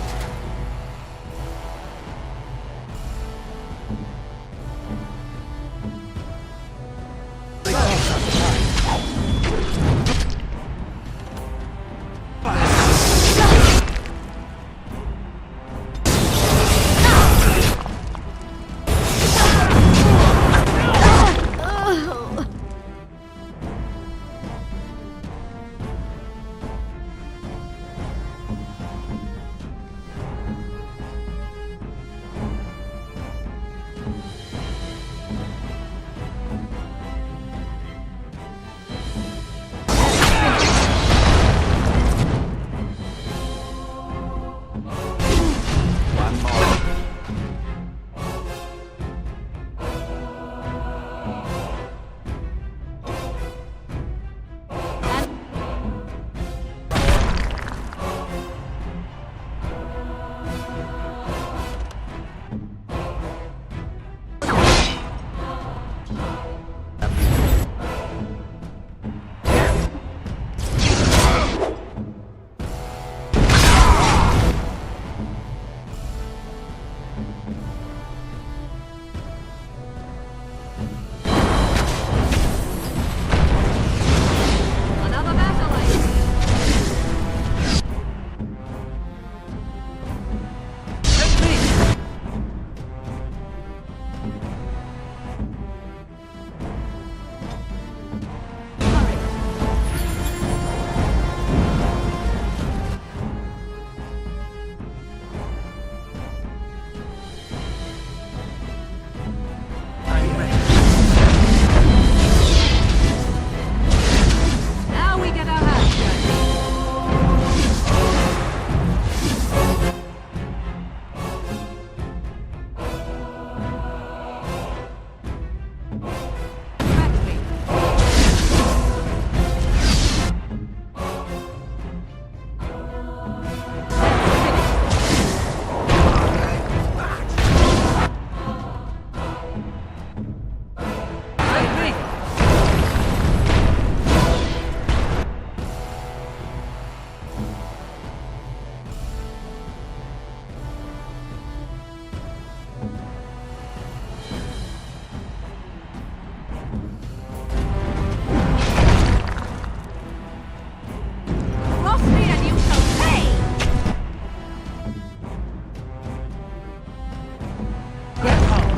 Get home.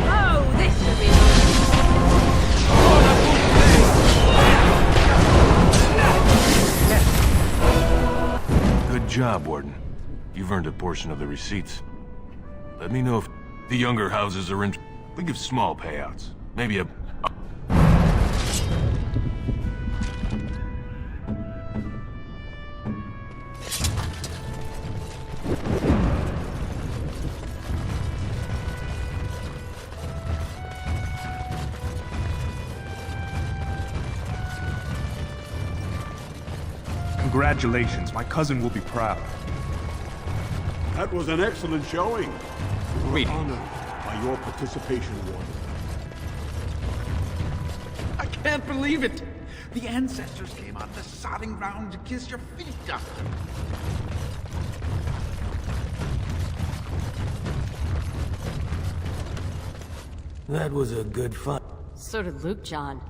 Oh, this should be Good job, Warden. You've earned a portion of the receipts. Let me know if the younger houses are in... We give small payouts. Maybe a... Congratulations, my cousin will be proud. That was an excellent showing. Read. Honored by your participation, Warden. I can't believe it! The ancestors came out the sodding ground to kiss your feet, Doctor. That was a good fight. So did Luke John.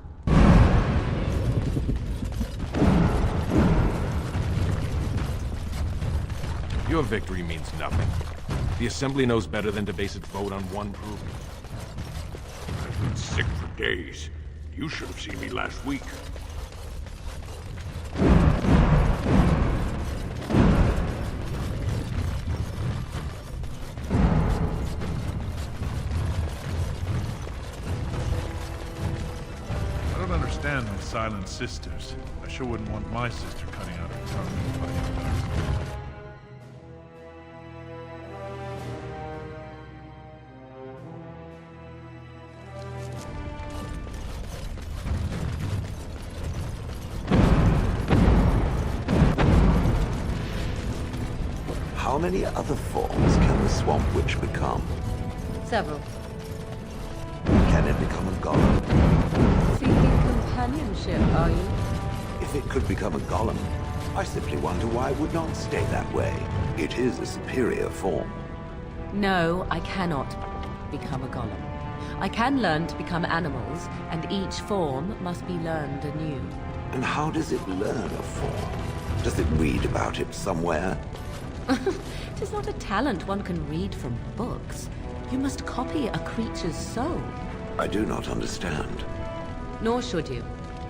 Your victory means nothing. The Assembly knows better than to base its vote on one proving. I've been sick for days. You should have seen me last week. I don't understand the Silent Sisters. I sure wouldn't want my sister cutting out her tongue and fighting dark. How many other forms can the Swamp Witch become? Several. Can it become a golem? Seeking companionship, are you? If it could become a golem, I simply wonder why it would not stay that way. It is a superior form. No, I cannot become a golem. I can learn to become animals, and each form must be learned anew. And how does it learn a form? Does it read about it somewhere? It is not a talent one can read from books. You must copy a creature's soul. I do not understand. Nor should you.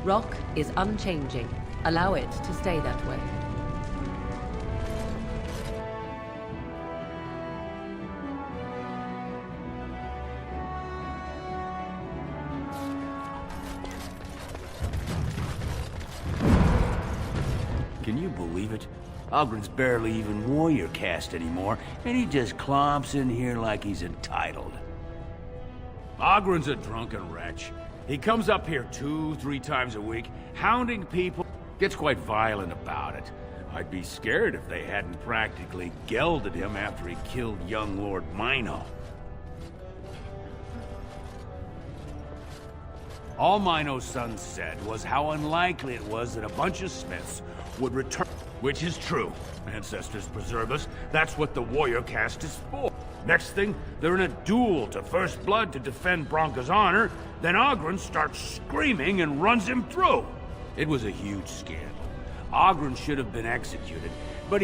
Rock is unchanging. Allow it to stay that way. Can you believe it? Ogren's barely even warrior caste anymore, and he just clomps in here like he's entitled. Ogren's a drunken wretch. He comes up here 2-3 times a week, hounding people, gets quite violent about it. I'd be scared if they hadn't practically gelded him after he killed young Lord Mino. All Mino's son said was how unlikely it was that a bunch of Smiths would return. Which is true. Ancestors preserve us. That's what the warrior caste is for. Next thing, they're in a duel to first blood to defend Bronca's honor. Then Ogren starts screaming and runs him through. It was a huge scandal. Ogren should have been executed, but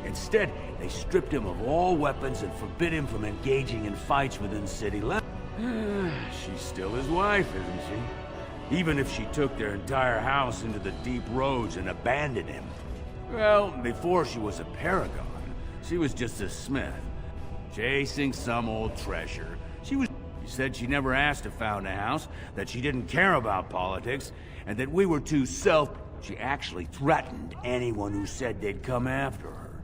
instead, they stripped him of all weapons and forbid him from engaging in fights within city limits. She's still his wife, isn't she? Even if she took their entire house into the deep roads and abandoned him. Well, before she was a paragon, she was just a smith, chasing some old treasure. She said she never asked to found a house, that she didn't care about politics, and that we were too She actually threatened anyone who said they'd come after her.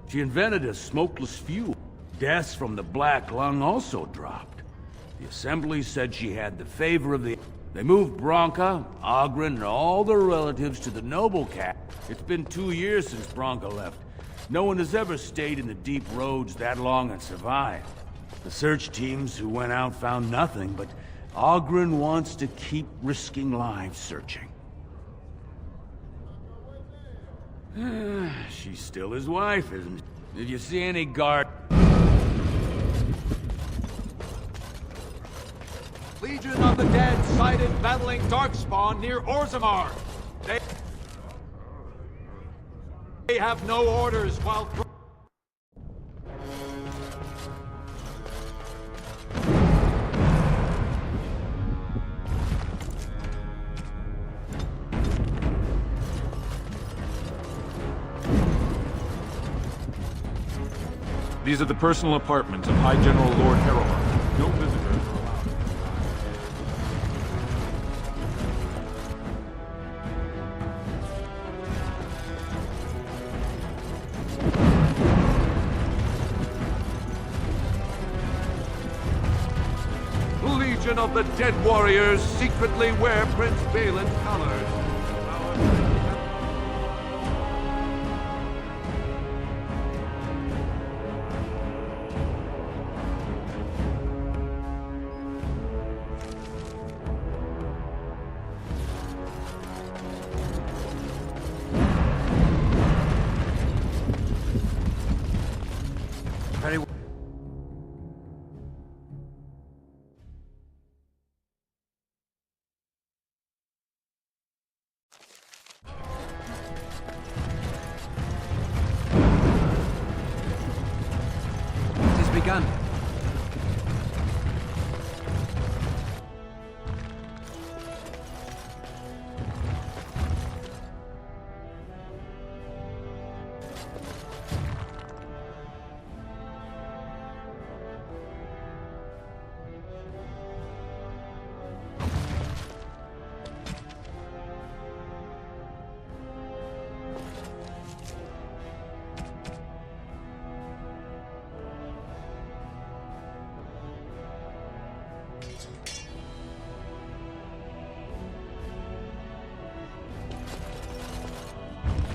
She invented a smokeless fuel. Deaths from the Black Lung also dropped. The Assembly said she had the favor of the... They moved Bronca, Ogren, and all their relatives to the noble caste. It's been 2 years since Bronca left. No one has ever stayed in the deep roads that long and survived. The search teams who went out found nothing, but Ogren wants to keep risking lives searching. She's still his wife, isn't she? Did you see any guard? Legion of the Dead sighted battling Darkspawn near Orzammar. They have no orders while... These are the personal apartments of High General Lord Harrowmont. No visitors are allowed. Legion of the Dead Warriors secretly wear Prince Balin's colors. Begun.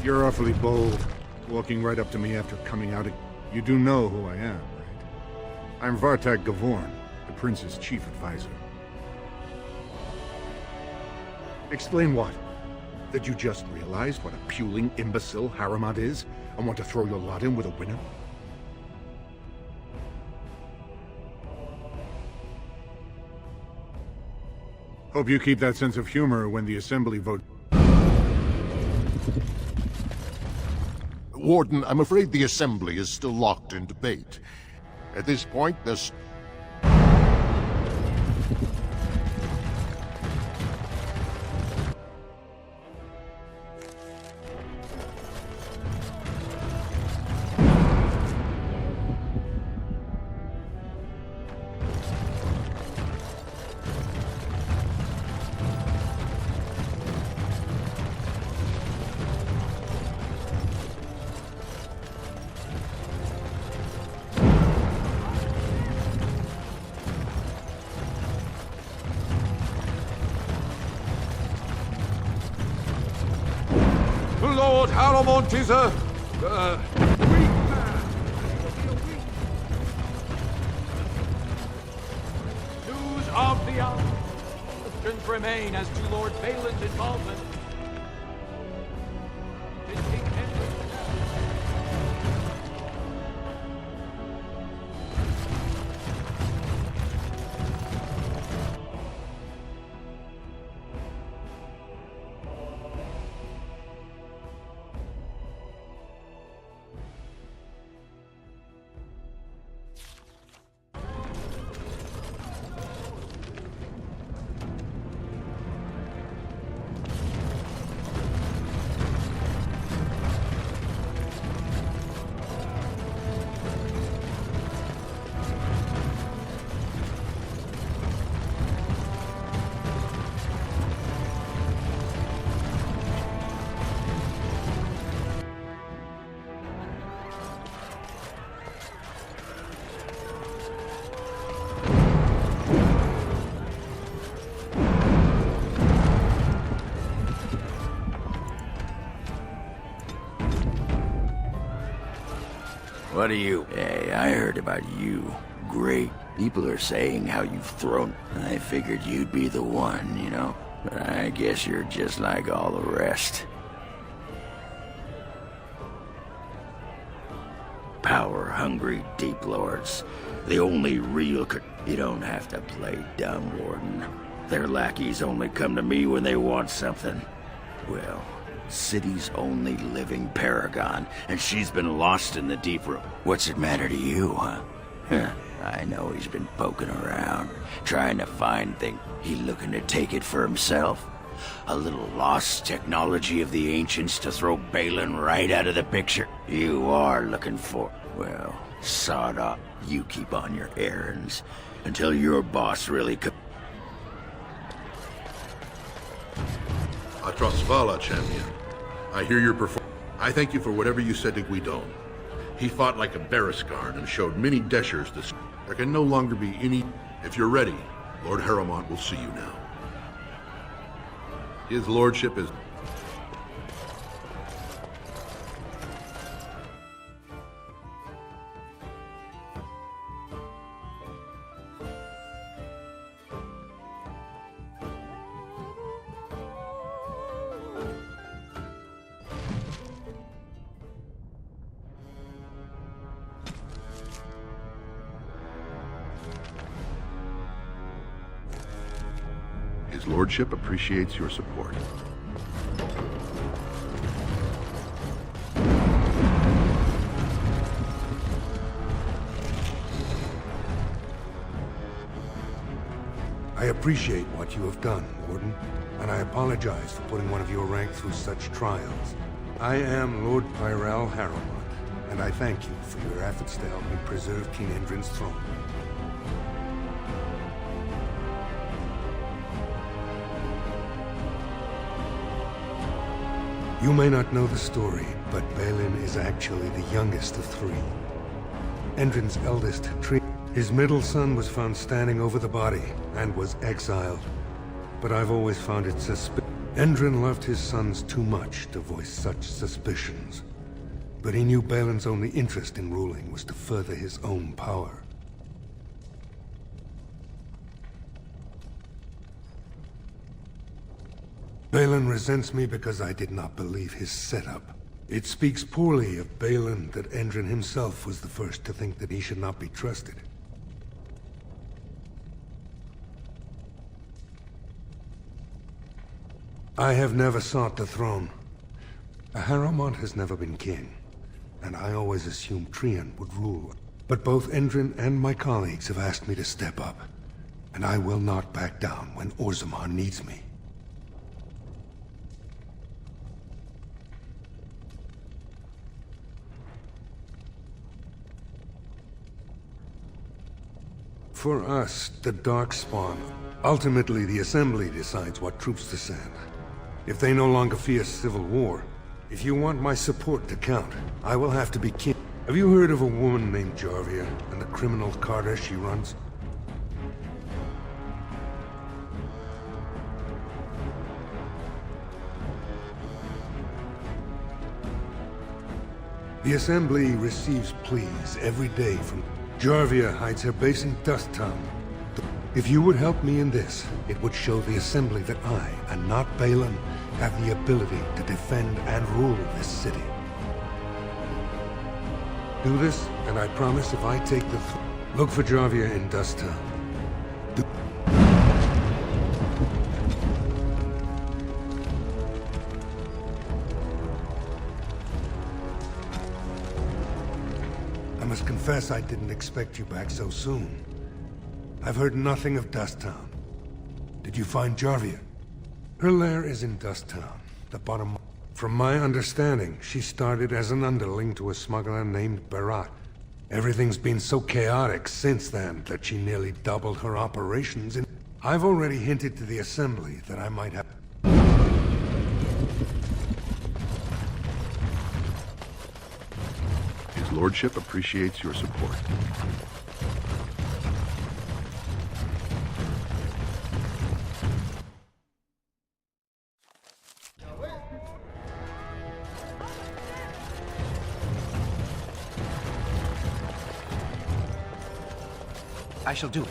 You're awfully bold, walking right up to me after coming out. You do know who I am, right? I'm Vartag Gavorn, the Prince's chief advisor. Explain what? That you just realized what a puling imbecile Harrowmont is, and want to throw your lot in with a winner? Hope you keep that sense of humor when the Assembly vote. Warden, I'm afraid the Assembly is still locked in debate. At this point, there's... Lord Harrowmont is a... weak man. News of the hour. Questions remain as to Lord Balin's involvement. Did King Henry... What are you? Hey, I heard about you. Great. People are saying how you've thrown... I figured you'd be the one, you know? But I guess you're just like all the rest. power-hungry Deep Lords. The only real You don't have to play dumb, Warden. Their lackeys only come to me when they want something. Well, City's only living paragon, and she's been lost in the deep room. What's it matter to you, huh? I know he's been poking around, trying to find things. He looking to take it for himself. A little lost technology of the ancients to throw Balin right out of the picture. You are looking for... Well, sod up. You keep on your errands until your boss really could... Atrasvala, champion. I hear your performance. I thank you for whatever you said to Guidon. He fought like a Beresguard and showed many Deshers this. There can no longer be any... If you're ready, Lord Harrowmont will see you now. His lordship is... His lordship appreciates your support. I appreciate what you have done, Warden, and I apologize for putting one of your rank through such trials. I am Lord Pyrell Harrowmont, and I thank you for your efforts to help me preserve King Endrin's throne. You may not know the story, but Balin is actually the youngest of three. Endrin's eldest, his middle son was found standing over the body and was exiled. But I've always found it Endrin loved his sons too much to voice such suspicions. But he knew Balin's only interest in ruling was to further his own power. Balin resents me because I did not believe his setup. It speaks poorly of Balin that Endrin himself was the first to think that he should not be trusted. I have never sought the throne. Harrowmont has never been king, and I always assumed Trian would rule. But both Endrin and my colleagues have asked me to step up, and I will not back down when Orzammar needs me. For us, the Darkspawn, ultimately the Assembly decides what troops to send. If they no longer fear civil war, if you want my support to count, I will have to be king. Have you heard of a woman named Jarvia and the criminal carter she runs? The Assembly receives pleas every day from... Jarvia hides her base in Dust Town. If you would help me in this, it would show the Assembly that I, and not Balin, have the ability to defend and rule this city. Do this, and I promise if I take the look for Jarvia in Dust Town. I must confess I didn't expect you back so soon. I've heard nothing of Dust Town. Did you find Jarvia? Her lair is in Dust Town, the bottom... From my understanding, she started as an underling to a smuggler named Barat. Everything's been so chaotic since then that she nearly doubled her operations in... I've already hinted to the Assembly that I might have... His lordship appreciates your support. I shall do it.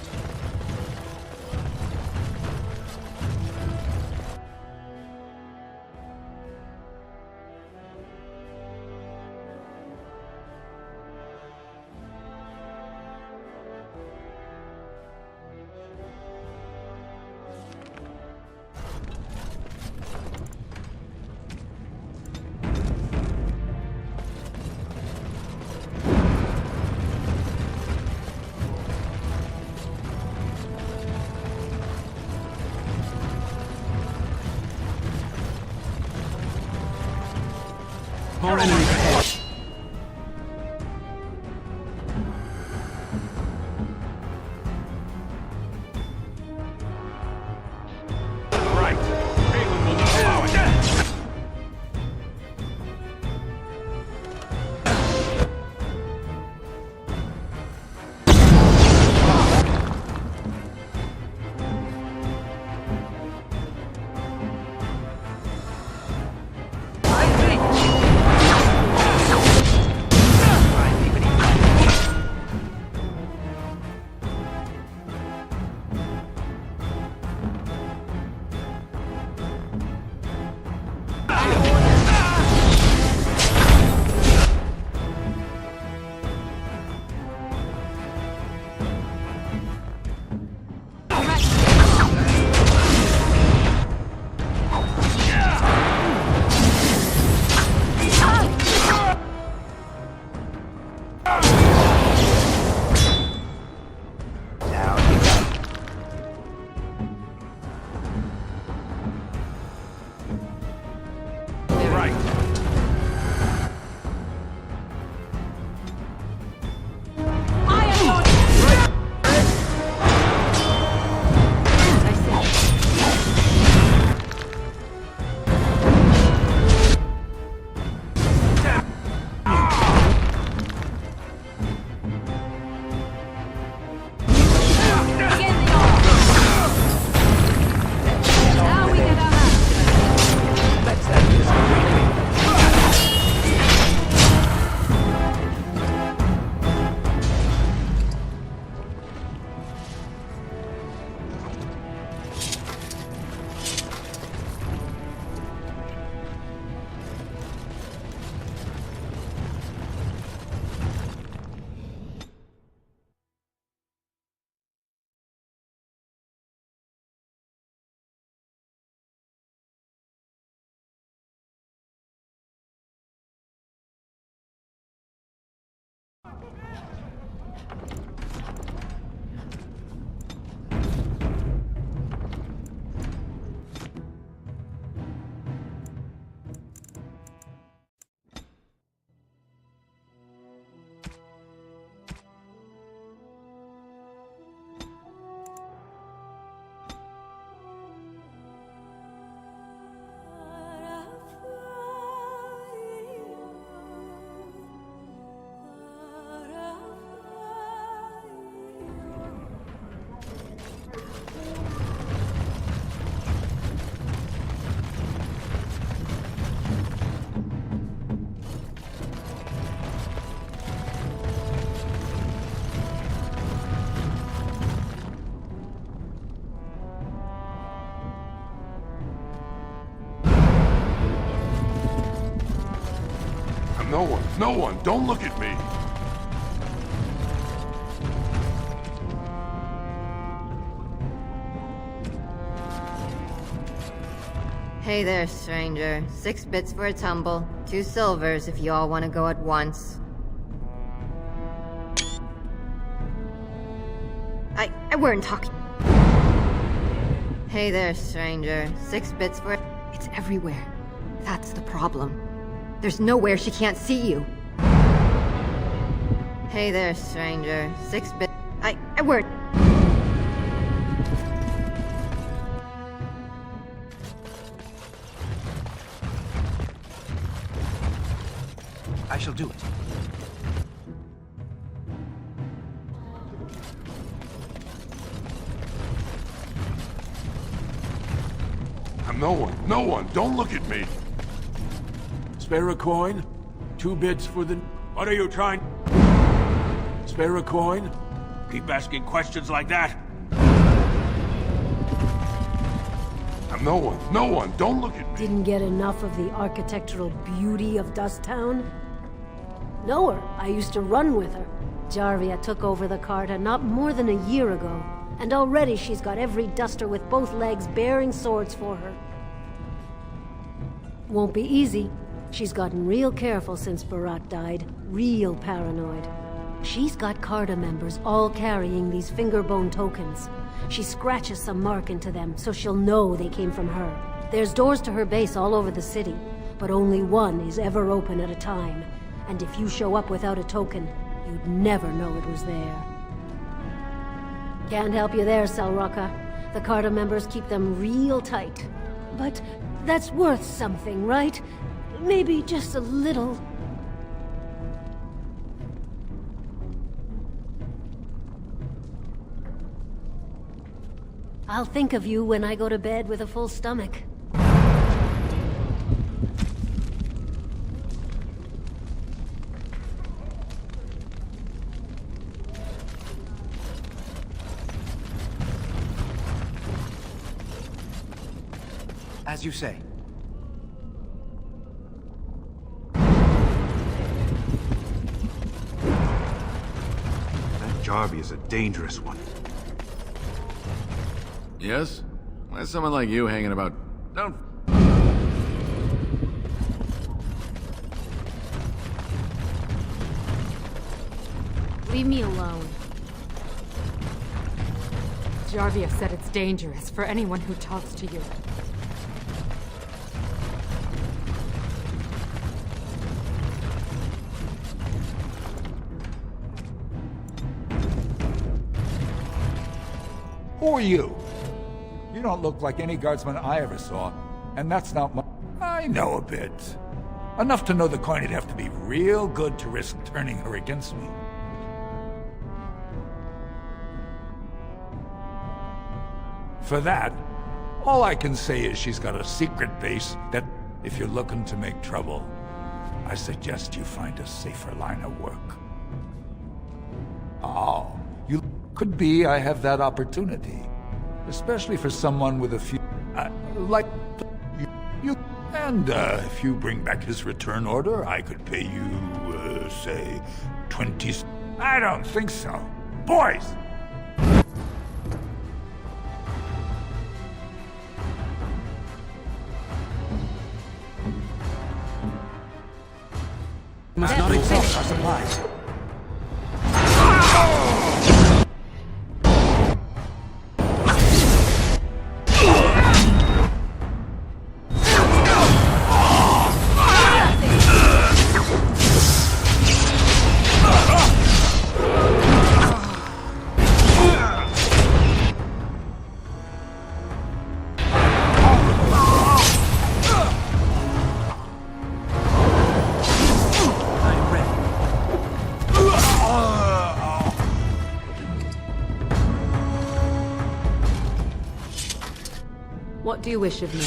All enemies ahead. Right. Raven will not allow it. No one, don't look at me! Hey there, stranger. 6 bits for a tumble, 2 silvers if you all want to go at once. I weren't talking. Hey there, stranger. 6 bits for... It's everywhere. That's the problem. There's nowhere she can't see you. Hey there, stranger. 6 bits... I weren't... I shall do it. I'm no one, don't look at me! Spare a coin? 2 bits for the... What are you trying? Spare a coin? Keep asking questions like that. I'm no one, don't look at me! Didn't get enough of the architectural beauty of Dusttown? Know her. I used to run with her. Jarvia took over the Carta not more than a year ago, and already she's got every duster with both legs bearing swords for her. Won't be easy. She's gotten real careful since Barat died. Real paranoid. She's got Carta members all carrying these fingerbone tokens. She scratches some mark into them so she'll know they came from her. There's doors to her base all over the city. but only one is ever open at a time. And if you show up without a token, you'd never know it was there. Can't help you there, Selroka. The Carta members keep them real tight. But that's worth something, right? Maybe just a little. I'll think of you when I go to bed with a full stomach. As you say. That Jarvie is a dangerous one. Yes? Why someone like you hanging about? Don't... Leave me alone. Jarvia said it's dangerous for anyone who talks to you. Who are you? You don't look like any guardsman I ever saw, and that's not my... I know a bit. Enough to know the coin would have to be real good to risk turning her against me. For that, all I can say is she's got a secret base that, if you're looking to make trouble, I suggest you find a safer line of work. Oh, you... Could be I have that opportunity. Especially for someone with a few... like... you. And, if you bring back his return order, I could pay you, say, 20... I don't think so. Boys! We must not exhaust our supplies. What do you wish of me?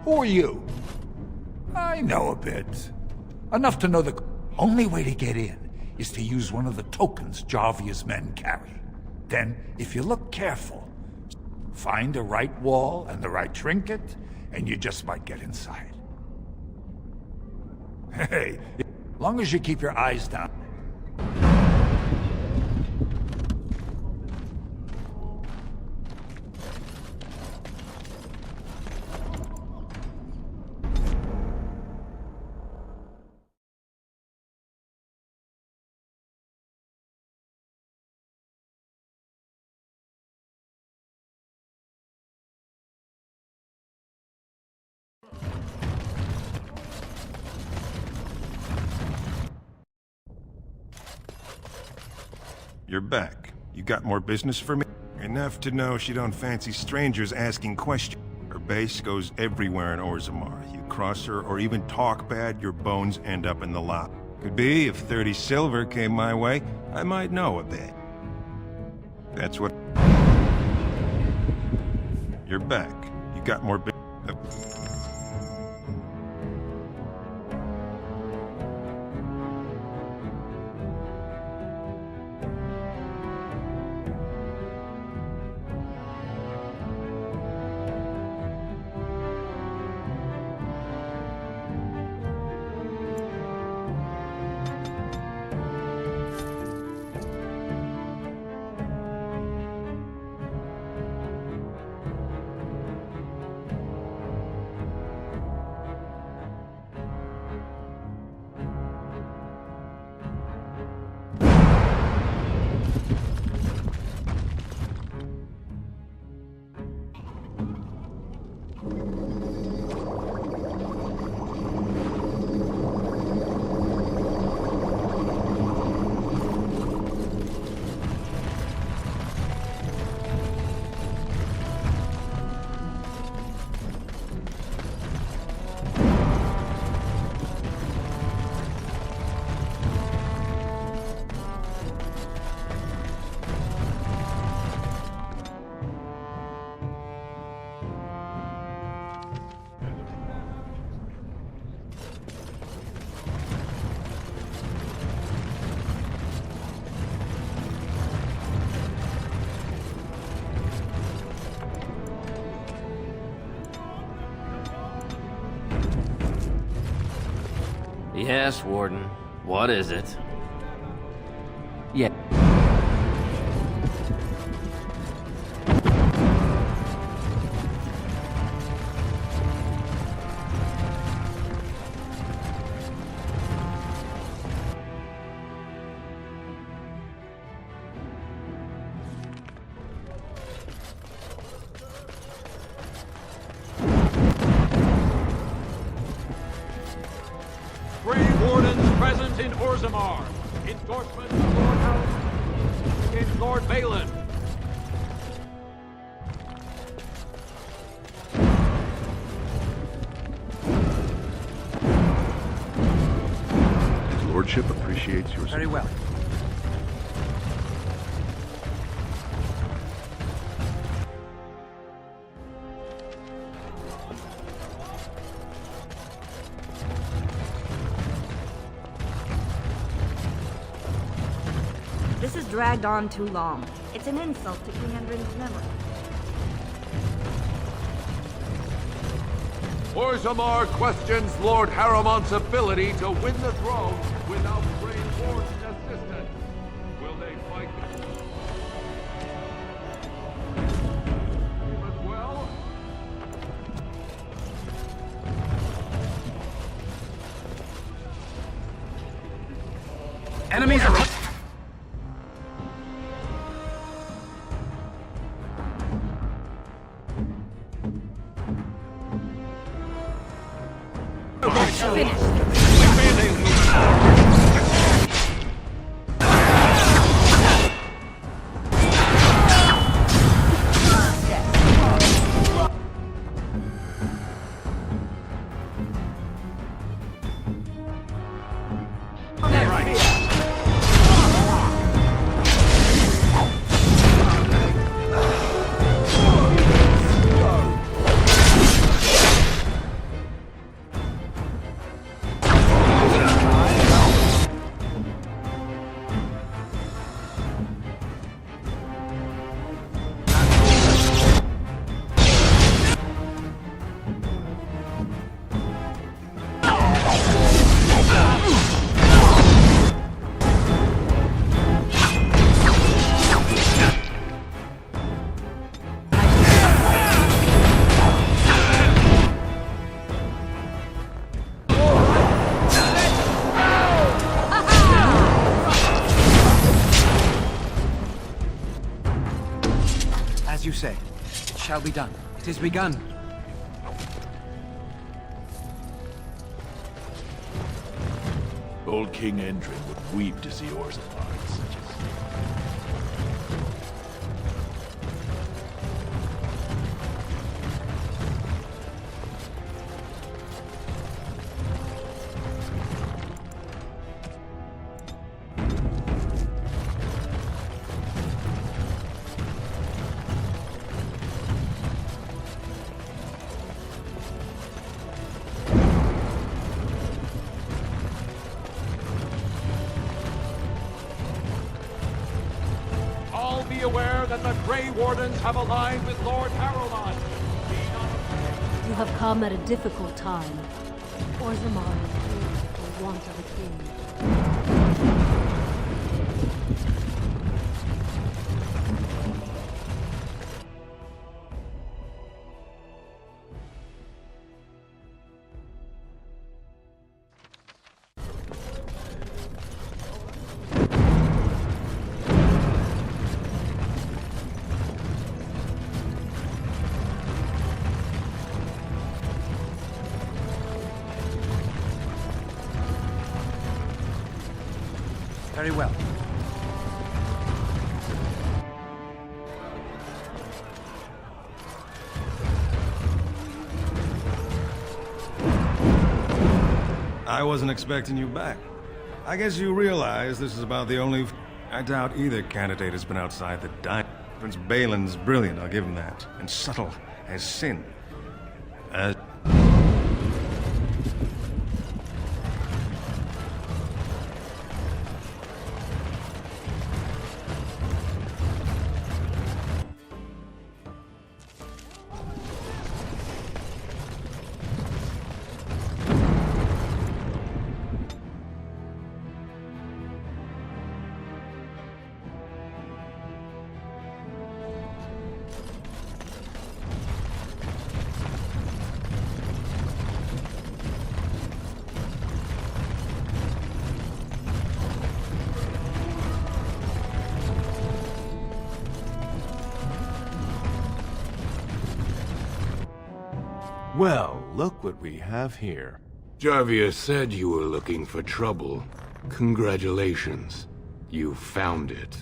Who are you? I know a bit. Enough to know the only way to get in is to use one of the tokens Jarvia's men carry. Then, if you look careful, find the right wall and the right trinket, and you just might get inside. Hey, as long as you keep your eyes down. You're back. You got more business for me? Enough to know she don't fancy strangers asking questions. Her base goes everywhere in Orzammar. You cross her or even talk bad, your bones end up in the lot. Could be if 30 silver came my way, I might know a bit. That's what... You're back. You got more business. Yes, Warden. What is it? Yeah. Grey Wardens present in Orzammar. Endorsement of Lord House against Lord Balin. His lordship appreciates your... Very well. This has dragged on too long. It's an insult to King Endrin's memory. Orzammar questions Lord Harriman's ability to win the throne without Grey Warden's assistance. Will they fight him as well? Enemies are... As you say, it shall be done. It is begun. Old King Endrin would weep to see Orzammar such as... Be aware that the Grey Wardens have aligned with Lord Harriman. You have come at a difficult time. Orzammar is here for want of a king. Very well. I wasn't expecting you back. I guess you realize this is about the only... I doubt either candidate has been outside the dime. Prince Balin's brilliant, I'll give him that. And subtle as sin. Well, look what we have here. Jarvia said you were looking for trouble. Congratulations. You found it.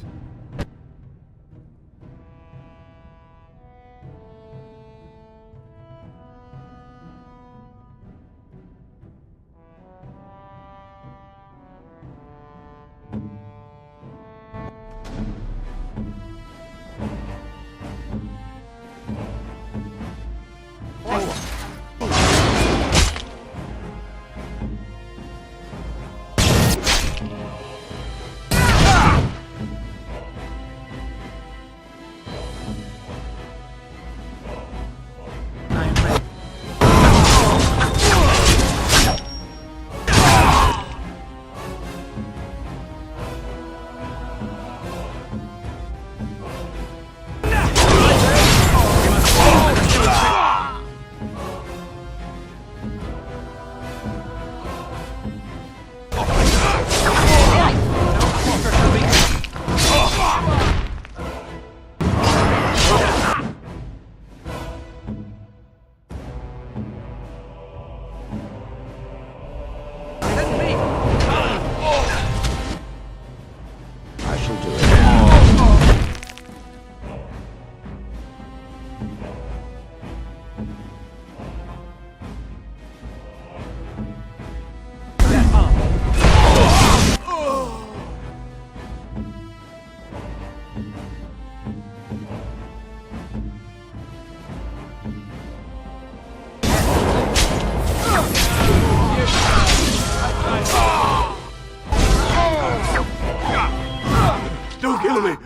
Don't kill me!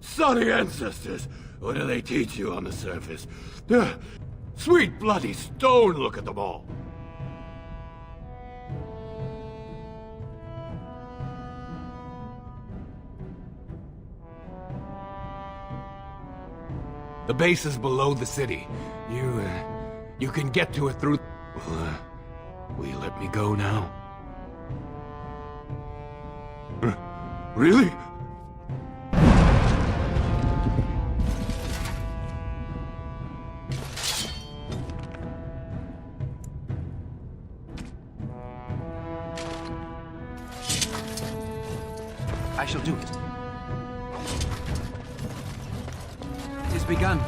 Sorry ancestors! What do they teach you on the surface? Sweet bloody stone, look at them all! The base is below the city. You can get to it through... will you let me go now? Really? I shall do it. It is begun.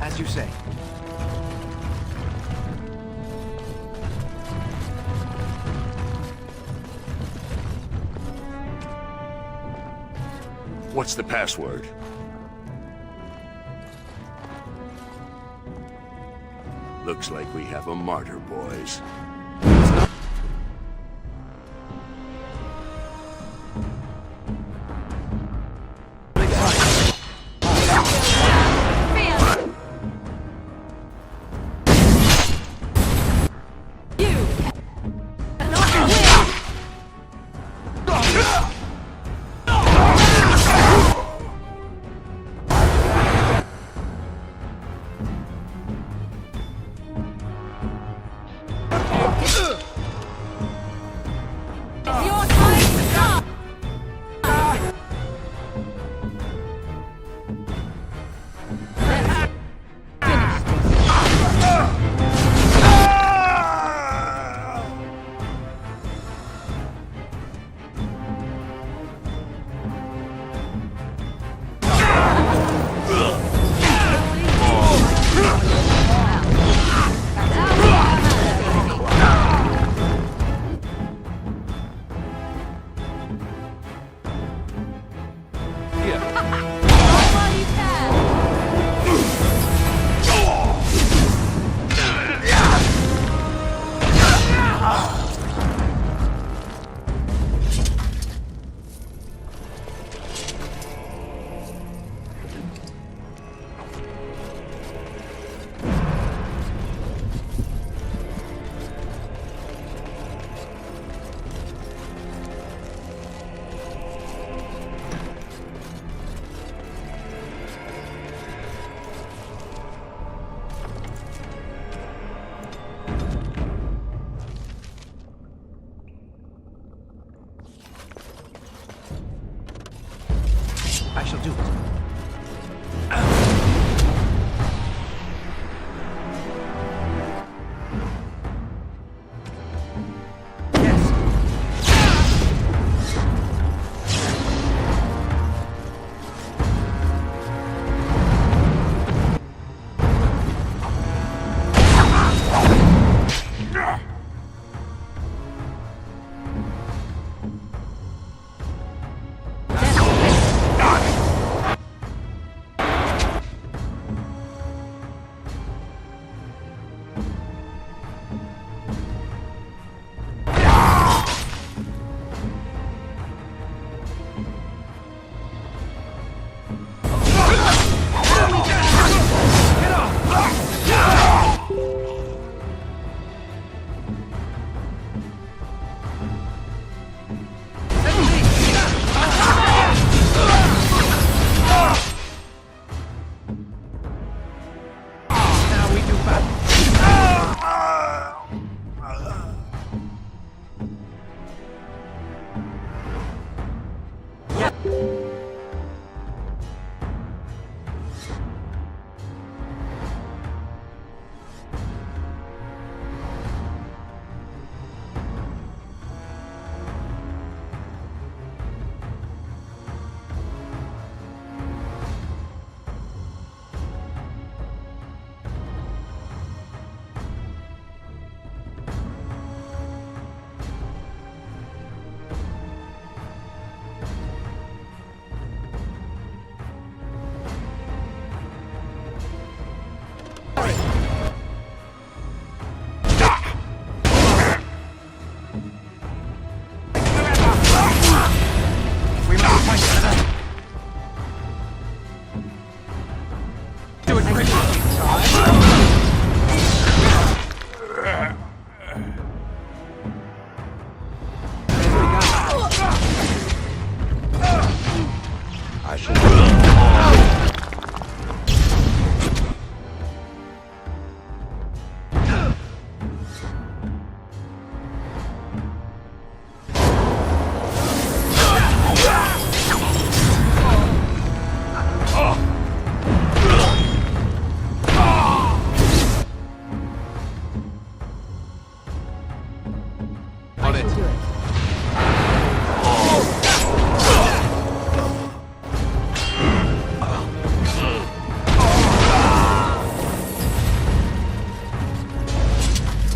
As you say. What's the password? Looks like we have a martyr, boys. I shall do it.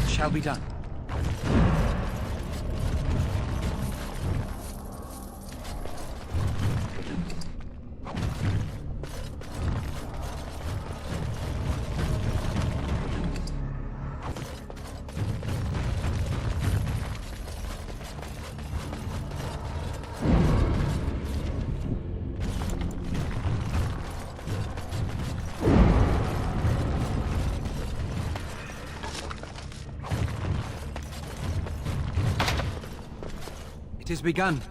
Shall be done. It has begun.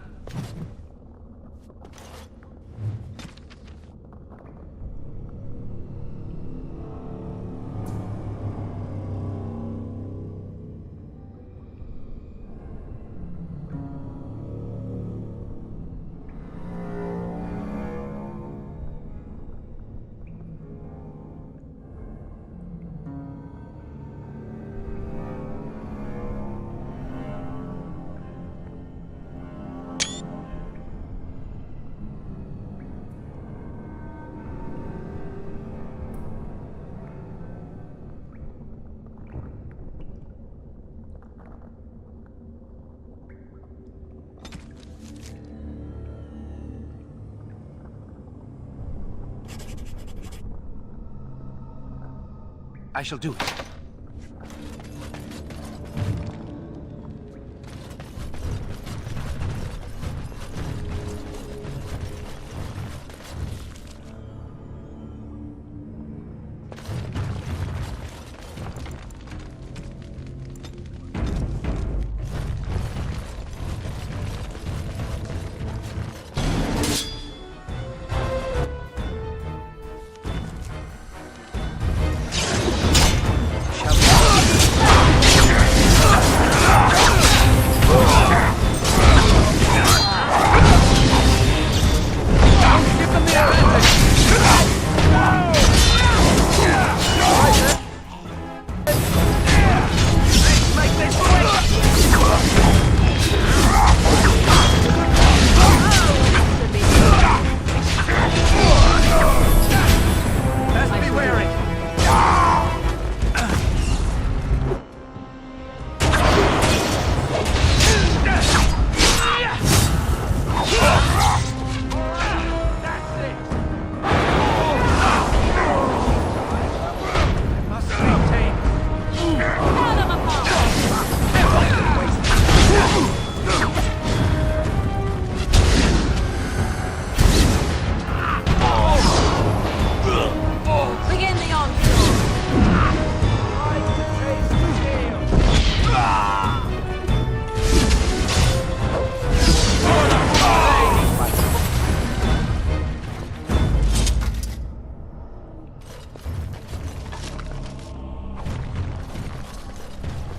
I shall do it.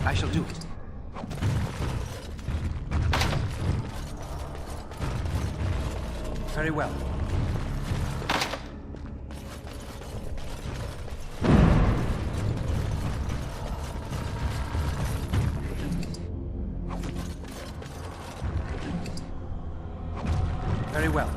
I shall do it. Very well. Very well.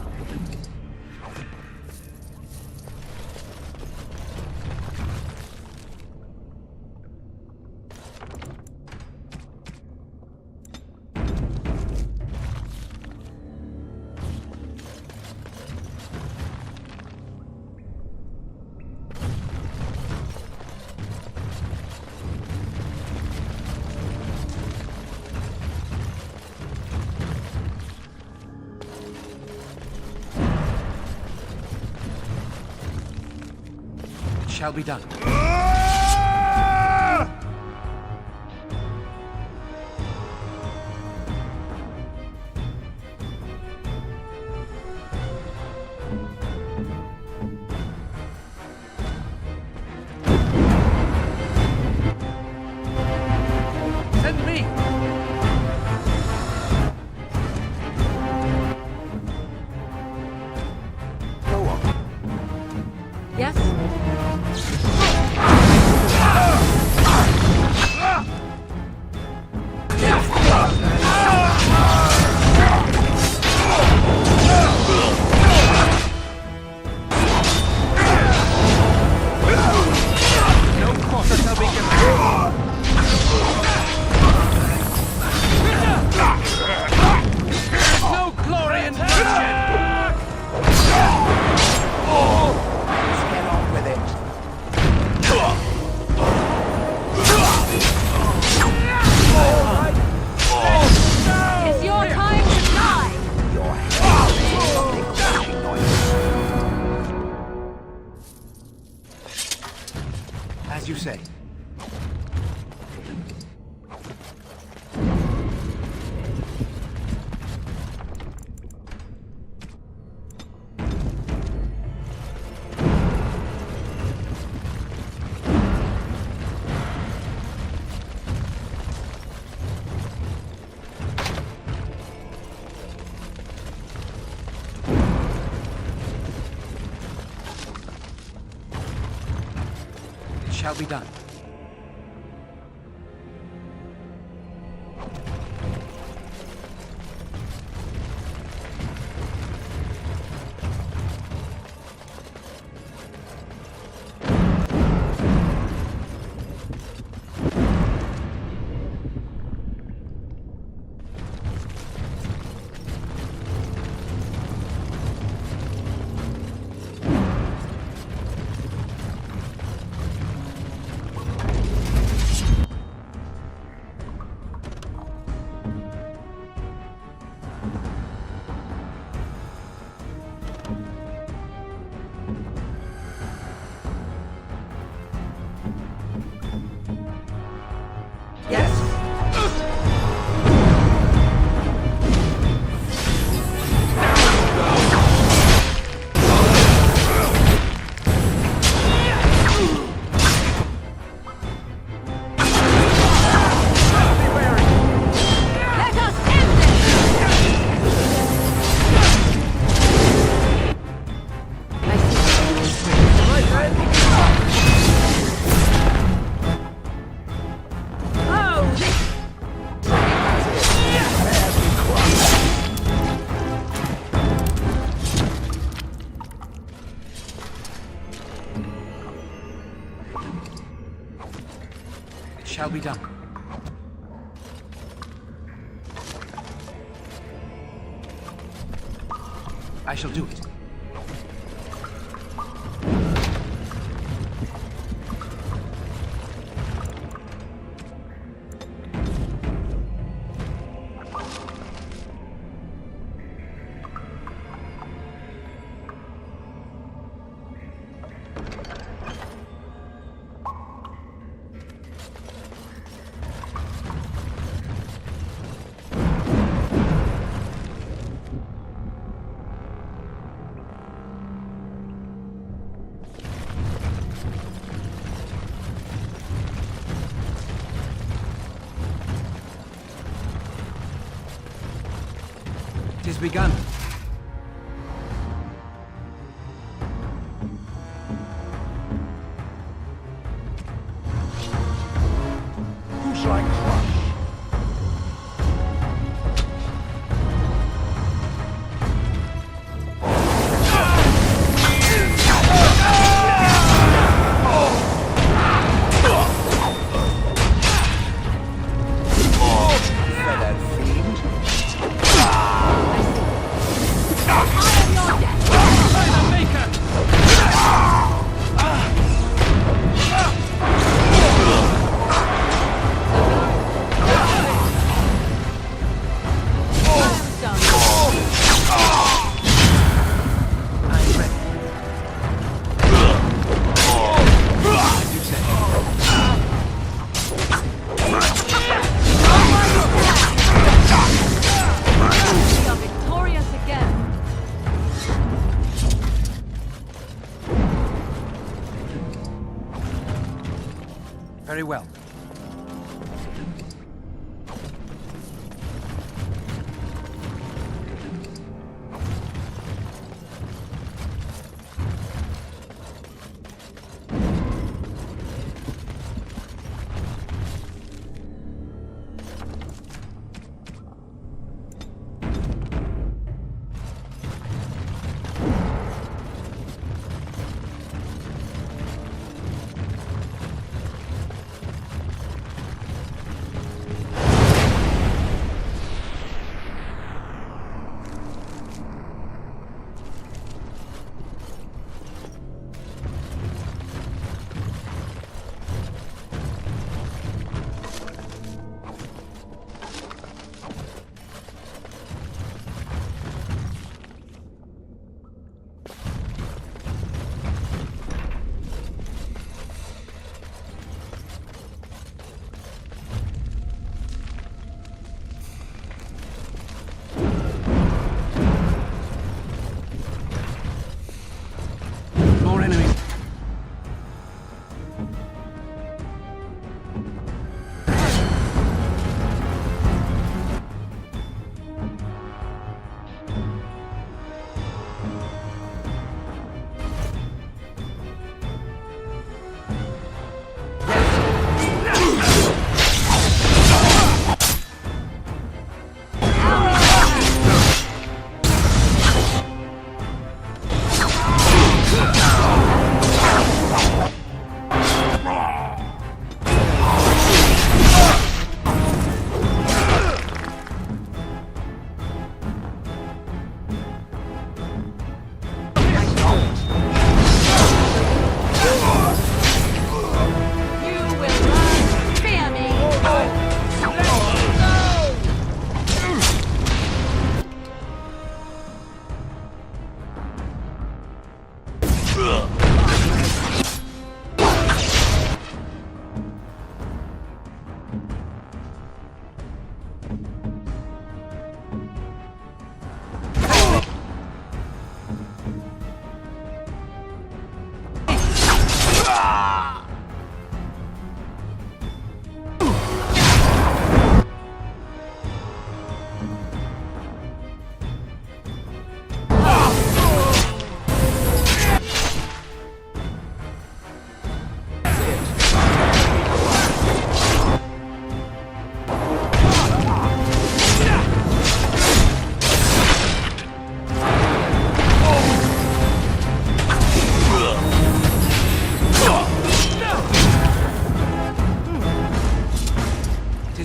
Shall be done. Send me. Go on. Yes? As you say. Shall be done. I shall do it. It has begun. Who shall I crush? Very well.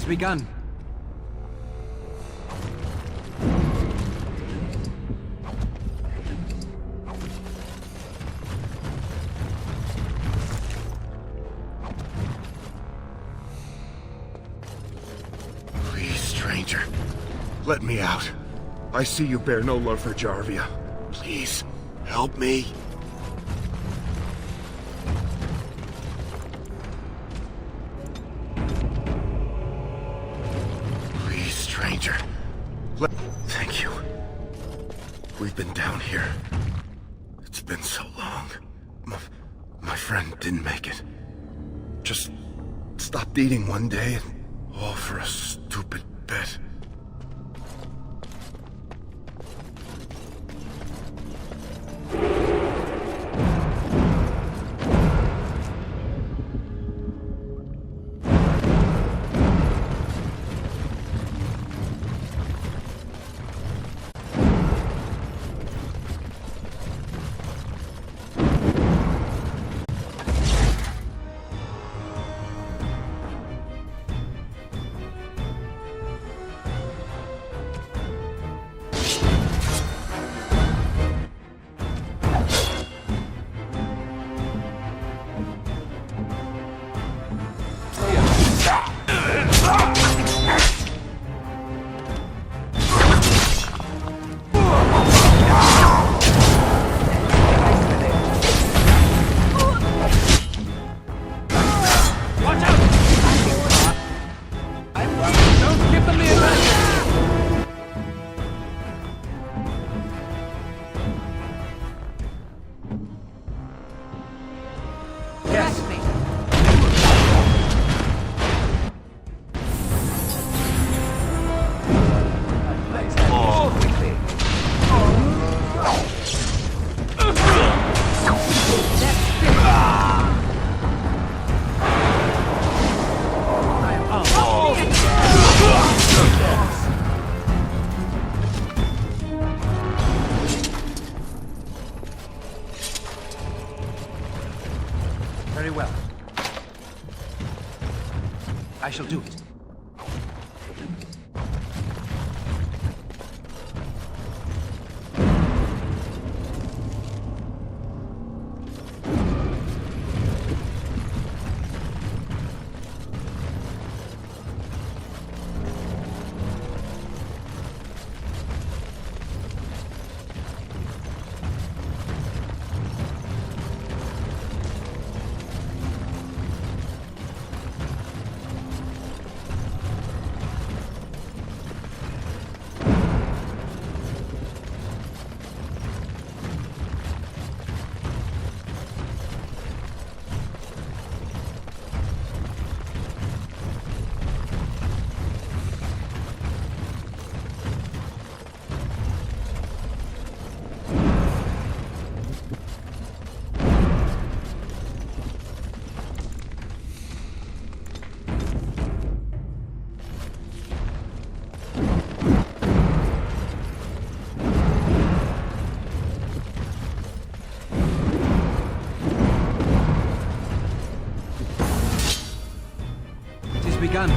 Begun. Let me out. I see you bear no love for Jarvia. Please, help me. Please, stranger. Thank you. We've been down here. It's been so long. My friend didn't make it. Just stopped eating one day, and all for a stupid bet. Very well. I shall do it. Begun.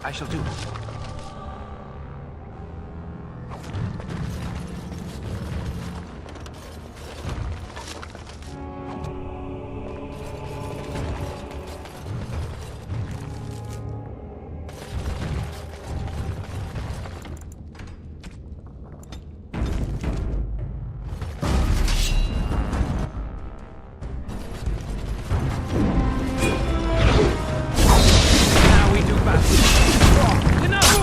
I shall do it. Now we do battle. Enough!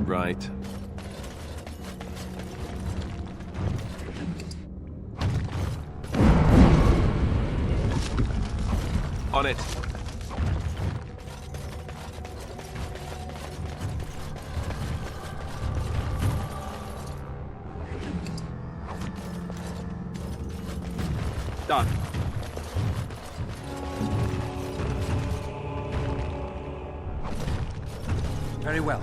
right. On it. Done. Very well.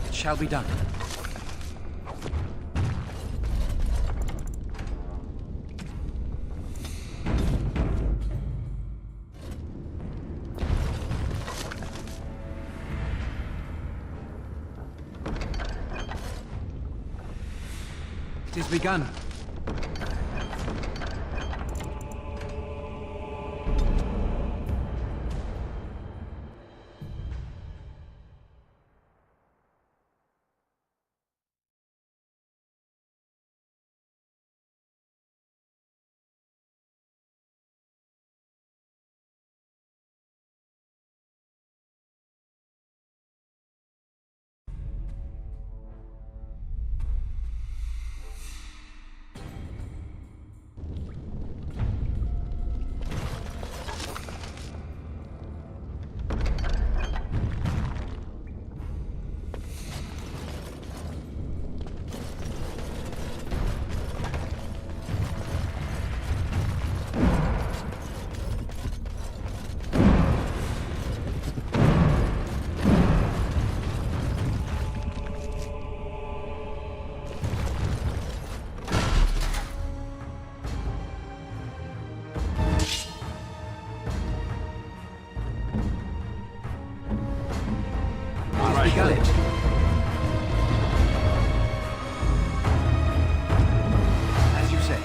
It shall be done. It is begun. Begun it. As you say.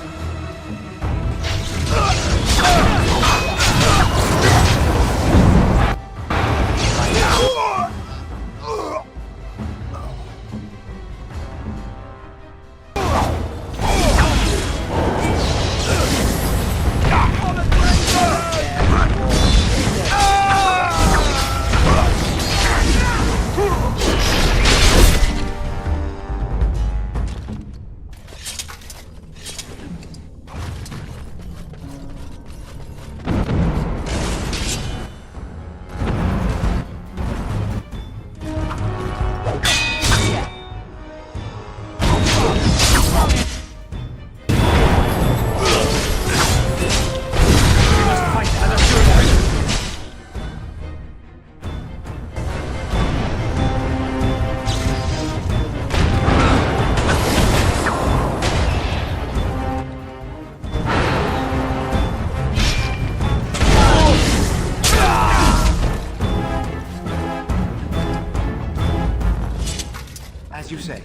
As you say.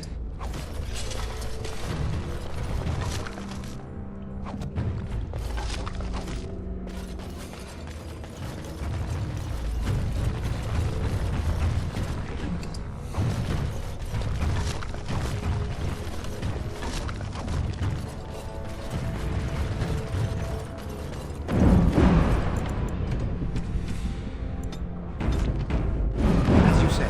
As you say.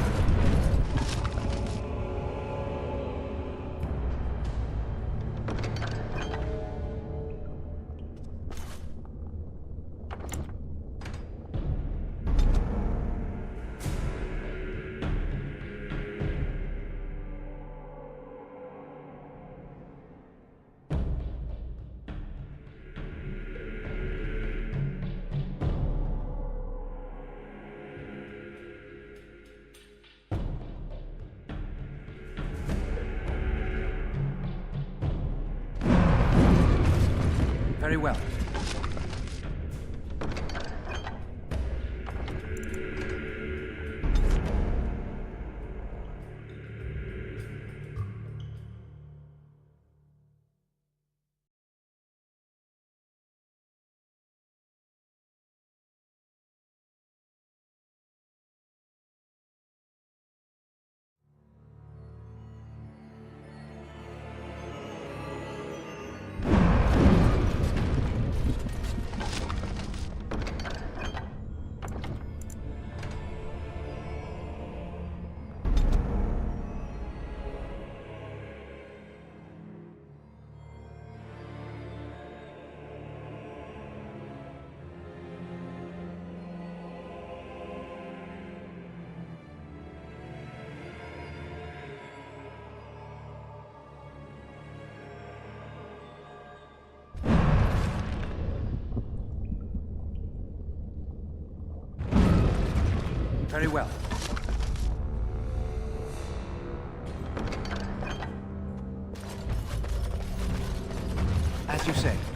Very well. Very well. As you say.